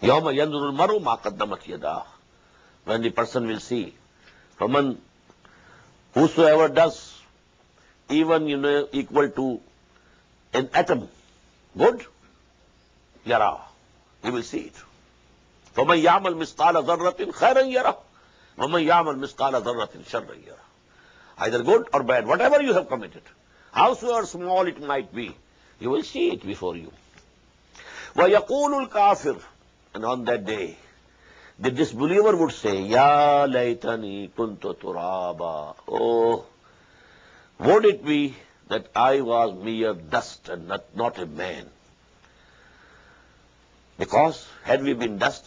Speaker 2: يَوْمَ يَنْظُرُ الْمَرْءُ مَا قَدَّمَتْ يَدَاهُ. When the person will see. From whosoever does, even, equal to an atom, good, yara. He will see it. فَمَنْ يَعْمَلْ مِثْقَالَ ذَرَّةٍ خَيْرًا يَرَهُ وَمَنْ يَعْمَلْ مِثْقَالَ ذَرَّةٍ شَرًّا يَرَهُ. Either good or bad, whatever you have committed, howsoever small it might be, you will see it before you. وَيَقُولُ الْكَافِرُ. And on that day, the disbeliever would say, Ya laytani kuntu turaba. Oh, would it be that I was mere dust and not a man? Because had we been dust,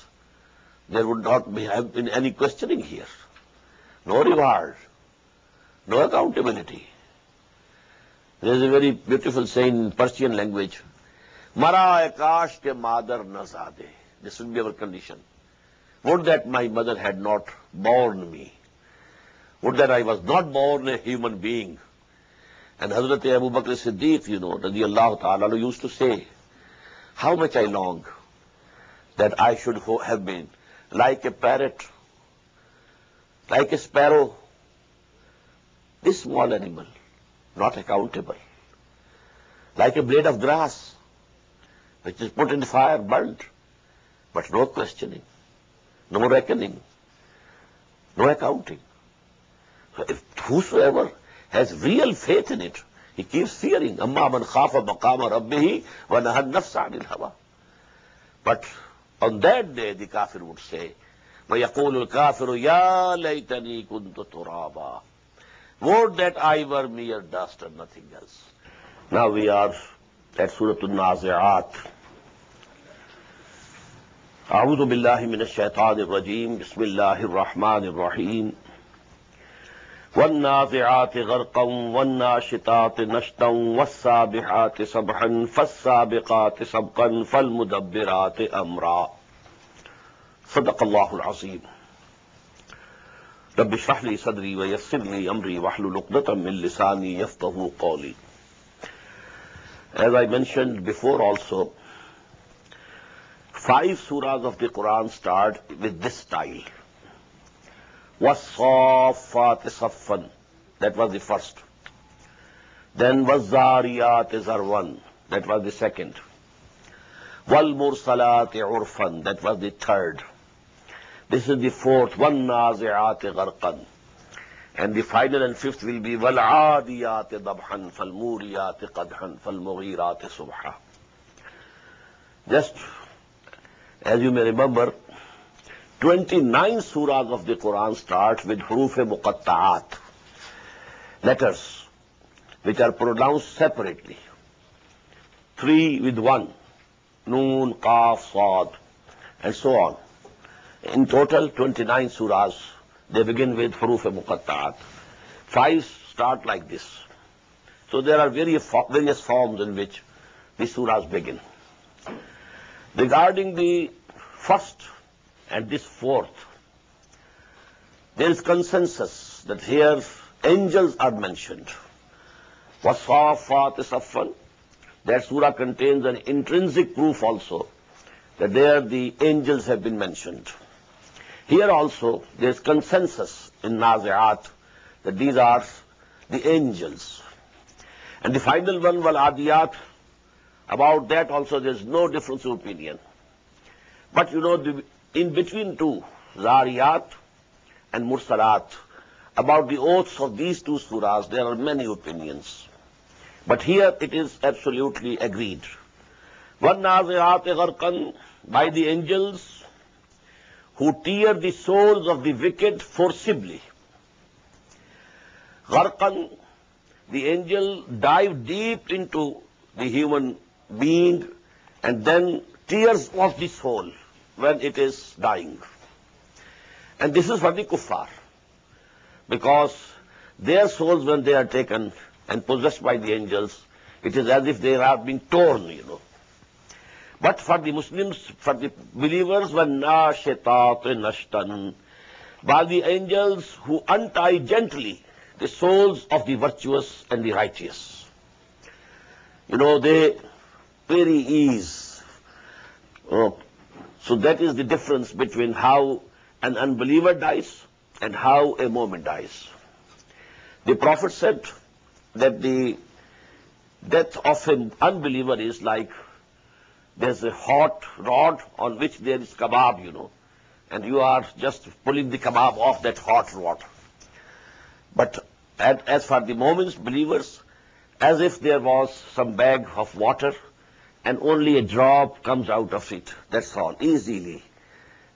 Speaker 2: there would not have been any questioning here. No reward, no accountability. There is a very beautiful saying in Persian language, Mara akash ke madar nazade. This will be our condition. Would that my mother had not borne me. Would that I was not born a human being. And Hazrat Abu Bakr Siddiq, radiyallahu ta'ala, used to say, how much I long that I should have been like a parrot, like a sparrow, this small animal, not accountable, like a blade of grass, which is put in the fire, burnt, but no questioning, no reckoning, no accounting. So if whosoever has real faith in it, he keeps fearing. Amma man khafa maqama rabbihi wa nahan nafsa anil hawa. But on that day, the kafir would say, وَيَقُولُ الْكَافِرُ يَا لَيْتَنِي كُنْتُ تُرَابًا. Would that I were mere dust and nothing else. Now we are at Surah Al-Nazi'at. أعوذ بالله من الشيطان الرجيم بسم الله الرحمن الرحيم والنازعات غرقا والناشطات نشطا والسابحات سبحا فالسابقات سبقا فالمدبرات أمرا صدق الله العظيم رب اشرح لي صدري ويسر لي أمري واحلل عقدة من لساني يفقهوا قولي. As I mentioned before also, 5 surahs of the Quran start with this style. وَالصَّافَّاتِ صَفًّا. That was the first. Then وَالزَّارِيَاتِ زَرْوًا. That was the second. وَالْمُرْسَلَاتِ عُرْفًا. That was the third. This is the fourth. وَالنَّازِعَاتِ غَرْقًا. And the final and fifth will be وَالْعَادِيَاتِ ضَبْحًا فَالْمُورِيَاتِ قَدْحًا فَالْمُغِيرَاتِ صُبْحًا. Just as you may remember, 29 surahs of the Quran start with huruf-e-muqatta'at, letters which are pronounced separately. 3 with 1, noon, qaf, sad, and so on. In total, 29 surahs, they begin with huruf-e-muqatta'at. 5 start like this. So there are various forms in which the surahs begin. Regarding the first and this fourth, there is consensus that here angels are mentioned. وَالصَّافَّاتِ صَفًّا. That surah contains an intrinsic proof also that there the angels have been mentioned. Here also there is consensus in Nazi'at that these are the angels. And the final one, وَالْعَادِيَاتِ, about that also there is no difference of opinion. But in between two, Zariyat and Mursalat, about the oaths of these two surahs, there are many opinions. But here it is absolutely agreed. وَالنَّازِعَاتِ غَرْقًا, by the angels who tear the souls of the wicked forcibly. Gharqan, the angel dive deep into the human being and then tears off the soul when it is dying. And this is for the kuffar, because their souls, when they are taken and possessed by the angels, it is as if they are being torn, But for the Muslims, for the believers, وَالنَّاشِطَاتِ نَشْطًا, by the angels who untie gently the souls of the virtuous and the righteous. You know, they very ease. Oh, so that is the difference between how an unbeliever dies and how a mu'min dies. The Prophet said that the death of an unbeliever is like there's a hot rod on which there is kebab, you know, and you are just pulling the kebab off that hot rod. But as for the mu'mins, believers, as if there was some bag of water and only a drop comes out of it. That's all, easily.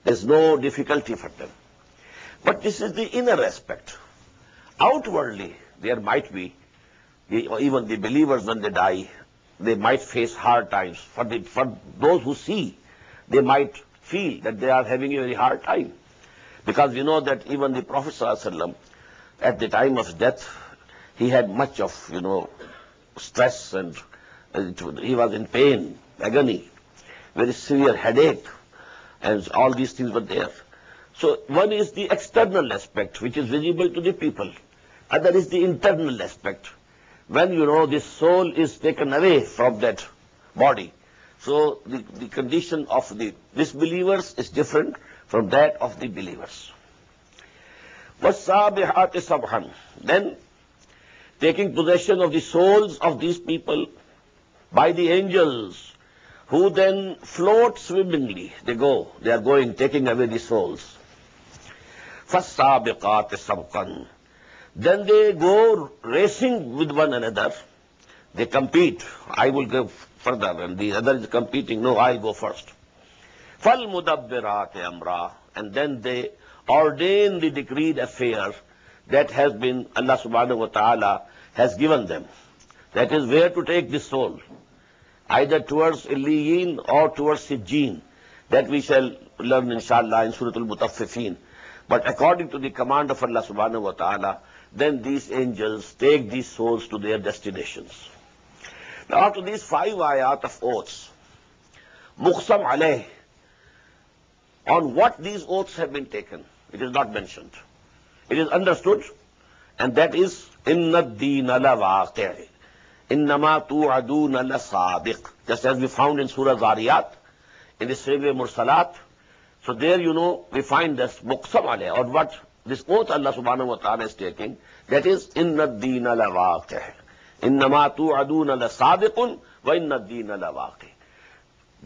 Speaker 2: There's no difficulty for them. But this is the inner aspect. Outwardly, there might be, even the believers when they die, they might face hard times. For those who see, they might feel that they are having a very hard time. Because you know that even the Prophet ﷺ, at the time of death, he had much of, stress and he was in pain, agony, very severe headache, and all these things were there. So one is the external aspect, which is visible to the people. Other is the internal aspect. When, this soul is taken away from that body. So the condition of the disbelievers is different from that of the believers. وَالسَّابِحَاتِ سَبْحًا. Then, taking possession of the souls of these people by the angels, who then float swimmingly. They are going, taking away the souls. فَالسَّابِقَاتِ سَبْقًا. Then they go racing with one another. They compete. I will go further, and the other is competing. No, I'll go first. فَالْمُدَبِّرَاتِ أَمْرًا. And then they ordain the decreed affair that has been, Allah subhanahu wa ta'ala has given them. That is where to take this soul. Either towards Illiyin or towards Sijjin. That we shall learn inshallah in Surah Al-Mutaffifin. But according to the command of Allah subhanahu wa ta'ala, then these angels take these souls to their destinations. Now after these 5 ayat of oaths, muqsam alayh, on what these oaths have been taken, it is not mentioned. It is understood, and that is, inna ad-deena lawaqi', innama tu'aduna lasadiq. Just as we found in Surah Zariyat, in the Surah Mursalat. So there, we find this muqsam alayh, or what this oath Allah subhanahu wa ta'ala is taking, that is, inna ad-deena lawaqi', innama tu'aduna lasadiqun wa inna ad-deena lawaqi'.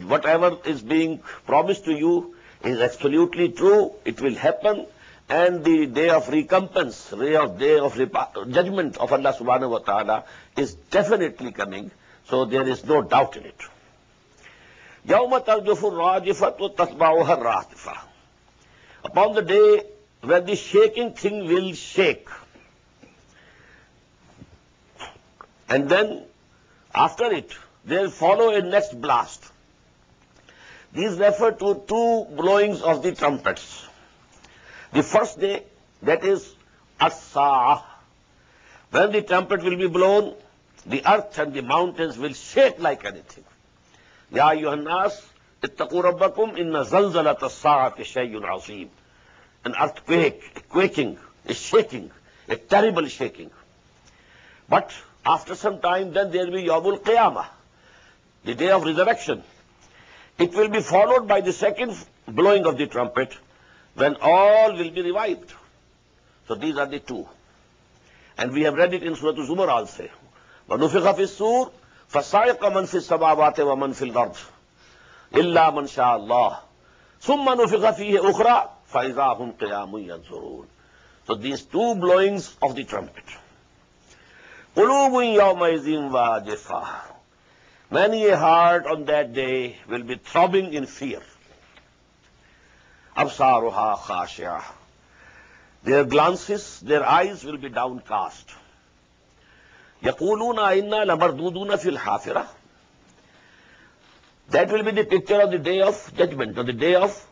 Speaker 2: Whatever is being promised to you is absolutely true, it will happen, and the day of recompense, day of judgment of Allah subhanahu wa ta'ala is definitely coming, so there is no doubt in it. يَوْمَ تَرْجُفُ الرَّاجِفَةُ وَتَتْبَعُهَا الرَّادِفَةُ. Upon the day when the shaking thing will shake, and then after it there will follow a next blast. These refer to 2 blowings of the trumpets. The first day, that is as-sa'ah. When the trumpet will be blown, the earth and the mountains will shake like anything. Ya ayyuhan nas, ittaqu rabbakum inna zalzalata as-sa'ati shay'un 'azim. An earthquake, a quaking, a shaking, a terrible shaking. But after some time, then there will be Yawmul Qiyamah, the day of resurrection. It will be followed by the second blowing of the trumpet, when all will be revived. So these are the 2. And we have read it in Surah Zumar also. وَنُفِخَ فِي الصُّورِ فَصَعِقَ مَنْ فِي السَّمَاوَاتِ وَمَنْ فِي الْأَرْضِ إِلَّا مَنْ شَاءَ اللَّهُ ثُمَّ نُفِخَ فِيهِ أُخْرَى فَإِذَا هُمْ قِيَامٌ يَنْظُرُونَ. So these 2 blowings of the trumpet. قُلُوبٌ يَوْمَئِذٍ وَاجِفَةٌ. Many a heart on that day will be throbbing in fear. أَبْصَارُهَا خَاشِعَةٌ. Their glances, their eyes will be downcast. يَقُولُونَ إِنَّا لَمَرْدُودُونَ فِي الْحَافِرَةِ. That will be the picture of the day of judgment, of the day of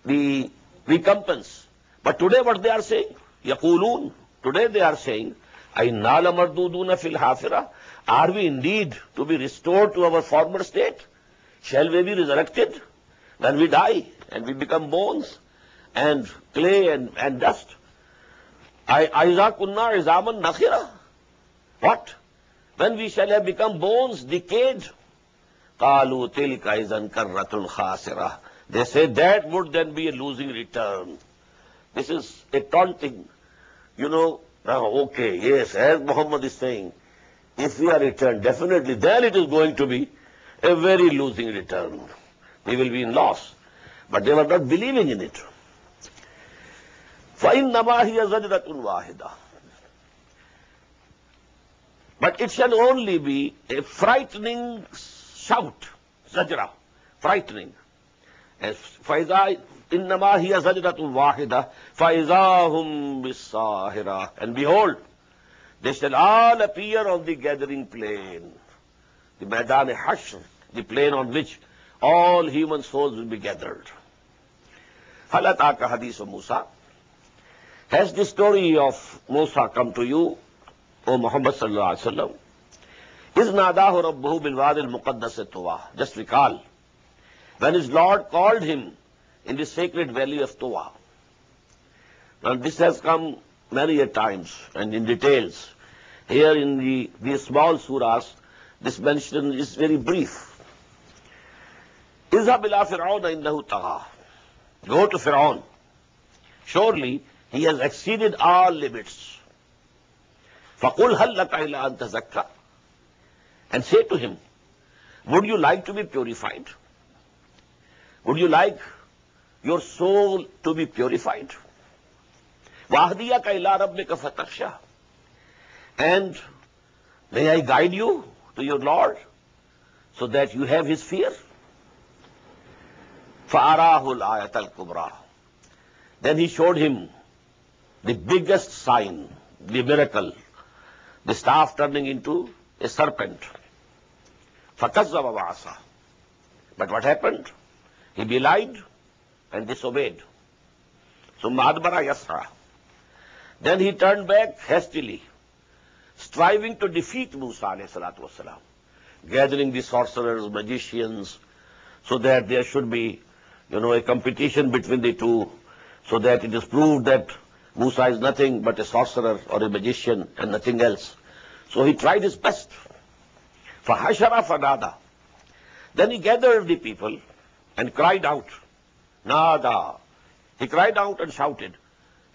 Speaker 2: the recompense. But today what they are saying? يَقُولُونَ. Today they are saying, أَإِنَّا لَمَرْدُودُونَ فِي الْحَافِرَةِ. Are we indeed to be restored to our former state? Shall we be resurrected when we die and we become bones and clay and dust? Aiza kunna izaman nakhira. What? When we shall have become bones, decayed? Qalu tilka izan karratun khasira. They say that would then be a losing return. This is a taunting. Okay, yes, as Muhammad is saying, if we are returned, definitely, then it is going to be a very losing return. We will be in loss. But they were not believing in it. فَإِنَّمَا هِيَ زَجْرَةٌ وَاحِدَةٌ. But it shall only be a frightening shout, zajra, frightening. As فَإِذَا إِنَّمَا هِيَ زَجْرَةٌ وَاحِدَةٌ فَإِذَا هُمْ بِالسَّاهِرَةِ. And behold, they shall all appear on the gathering plain, the Maidan-e-Hashr, the plain on which all human souls will be gathered. هَلْ أَتَاكَ حَدِيثُ مُوسَى. Has the story of Musa come to you, O Muhammad sallallahu alaihi wasallam? إِذْ نَادَاهُ رَبُّهُ بِالْوَادِ الْمُقَدَّسِ طُوَى. Just recall, when his Lord called him in the sacred valley of Tuwa. Now this has come many a times and in details. Here in the small surahs, this mention is very brief. اذهب إلى فرعون إنه طغى. Go to Fir'aun. Surely he has exceeded all limits. فَقُلْ هَلْ لَكَ إِلَىٰ أَن تَزَكَّىٰ. And say to him, would you like to be purified? Would you like your soul to be purified? وَأَهْدِيَكَ إِلَىٰ رَبِّكَ فَتَخْشَىٰ. And may I guide you to your Lord so that you have his fear? فَأَرَاهُ الْآيَةَ الْكُبْرَىٰ. Then he showed him the biggest sign, the miracle, the staff turning into a serpent. فَكَذَّبَ وَعَصَىٰ. But what happened? He belied and disobeyed. ثُمَّ أَدْبَرَ يَسْعَىٰ. Then he turned back hastily, striving to defeat Musa alayhi salatu wasalam, gathering the sorcerers, magicians, so that there should be, a competition between the two, so that it is proved that Musa is nothing but a sorcerer or a magician and nothing else. So he tried his best. فَحَشَرَ فَنَادَى. Then he gathered the people and cried out. Nada. He cried out and shouted.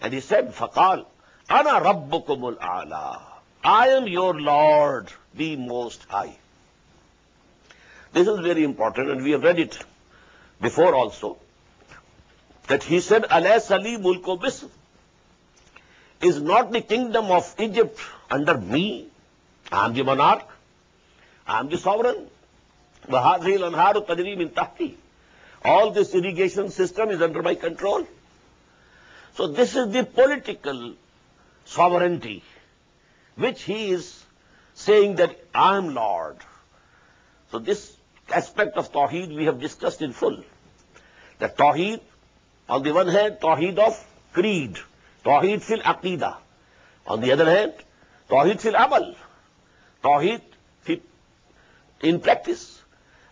Speaker 2: And he said, فَقَالْ أَنَا رَبُّكُمُ الْأَعْلَى. I am your Lord, the Most High. This is very important, and we have read it before also, that he said, أَلَيْسَ لِي مُلْكُ مِصْرَ. Is not the kingdom of Egypt under me? I am the monarch. I am the sovereign. وَهَذِهِ الْأَنْهَارُ تَجْرِي مِنْ تَحْتِي. All this irrigation system is under my control. So this is the political sovereignty, which he is saying that I am Lord. So this aspect of Tawheed we have discussed in full. That Tawheed, on the one hand, Tawheed of creed, Tawheed fil Aqidah. On the other hand, Tawheed fil Amal, Tawheed in practice.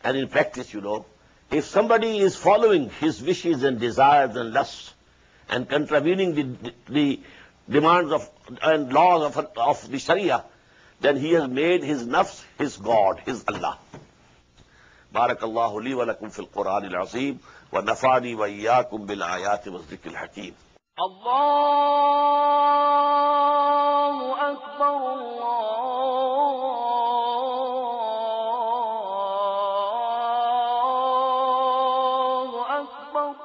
Speaker 2: And in practice, if somebody is following his wishes and desires and lusts and contravening the demands of and laws of the Sharia, then he has made his nafs his God, his Allah. Barakallahu li wa lakum fil Quran al-Azim wa nafani wa iyyakum bil ayati wa dhikr al-hakim.
Speaker 1: Allahu Akbar, Allahu Akbar.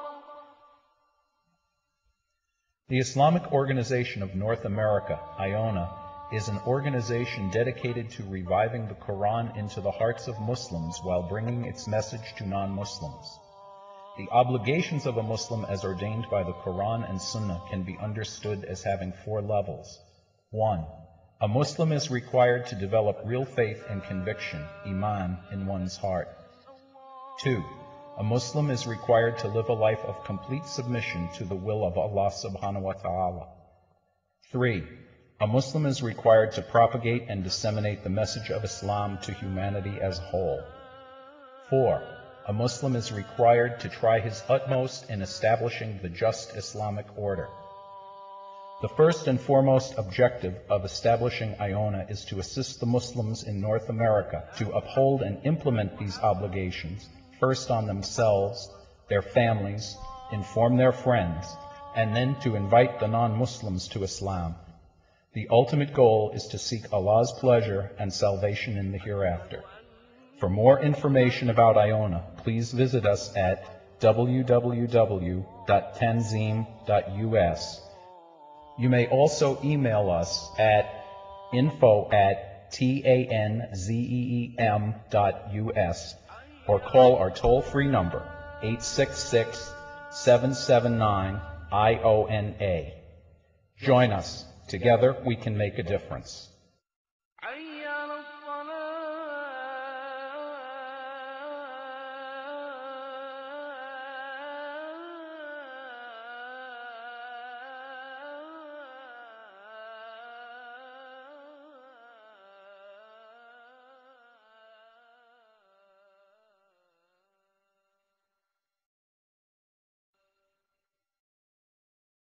Speaker 3: The Islamic Organization of North America, IONA, is an organization dedicated to reviving the Quran into the hearts of Muslims while bringing its message to non-Muslims. The obligations of a Muslim as ordained by the Quran and Sunnah can be understood as having 4 levels. 1. A Muslim is required to develop real faith and conviction, iman, in one's heart. 2. A Muslim is required to live a life of complete submission to the will of Allah subhanahu wa ta'ala. 3. A Muslim is required to propagate and disseminate the message of Islam to humanity as a whole. 4. a Muslim is required to try his utmost in establishing the just Islamic order. The first and foremost objective of establishing Iona is to assist the Muslims in North America to uphold and implement these obligations, first on themselves, their families, inform their friends, and then to invite the non-Muslims to Islam. The ultimate goal is to seek Allah's pleasure and salvation in the hereafter. For more information about Iona, please visit us at www.tanzim.us. You may also email us at info@tanzeem.us or call our toll-free number 866-779-IONA. Join us. Together we can make a difference.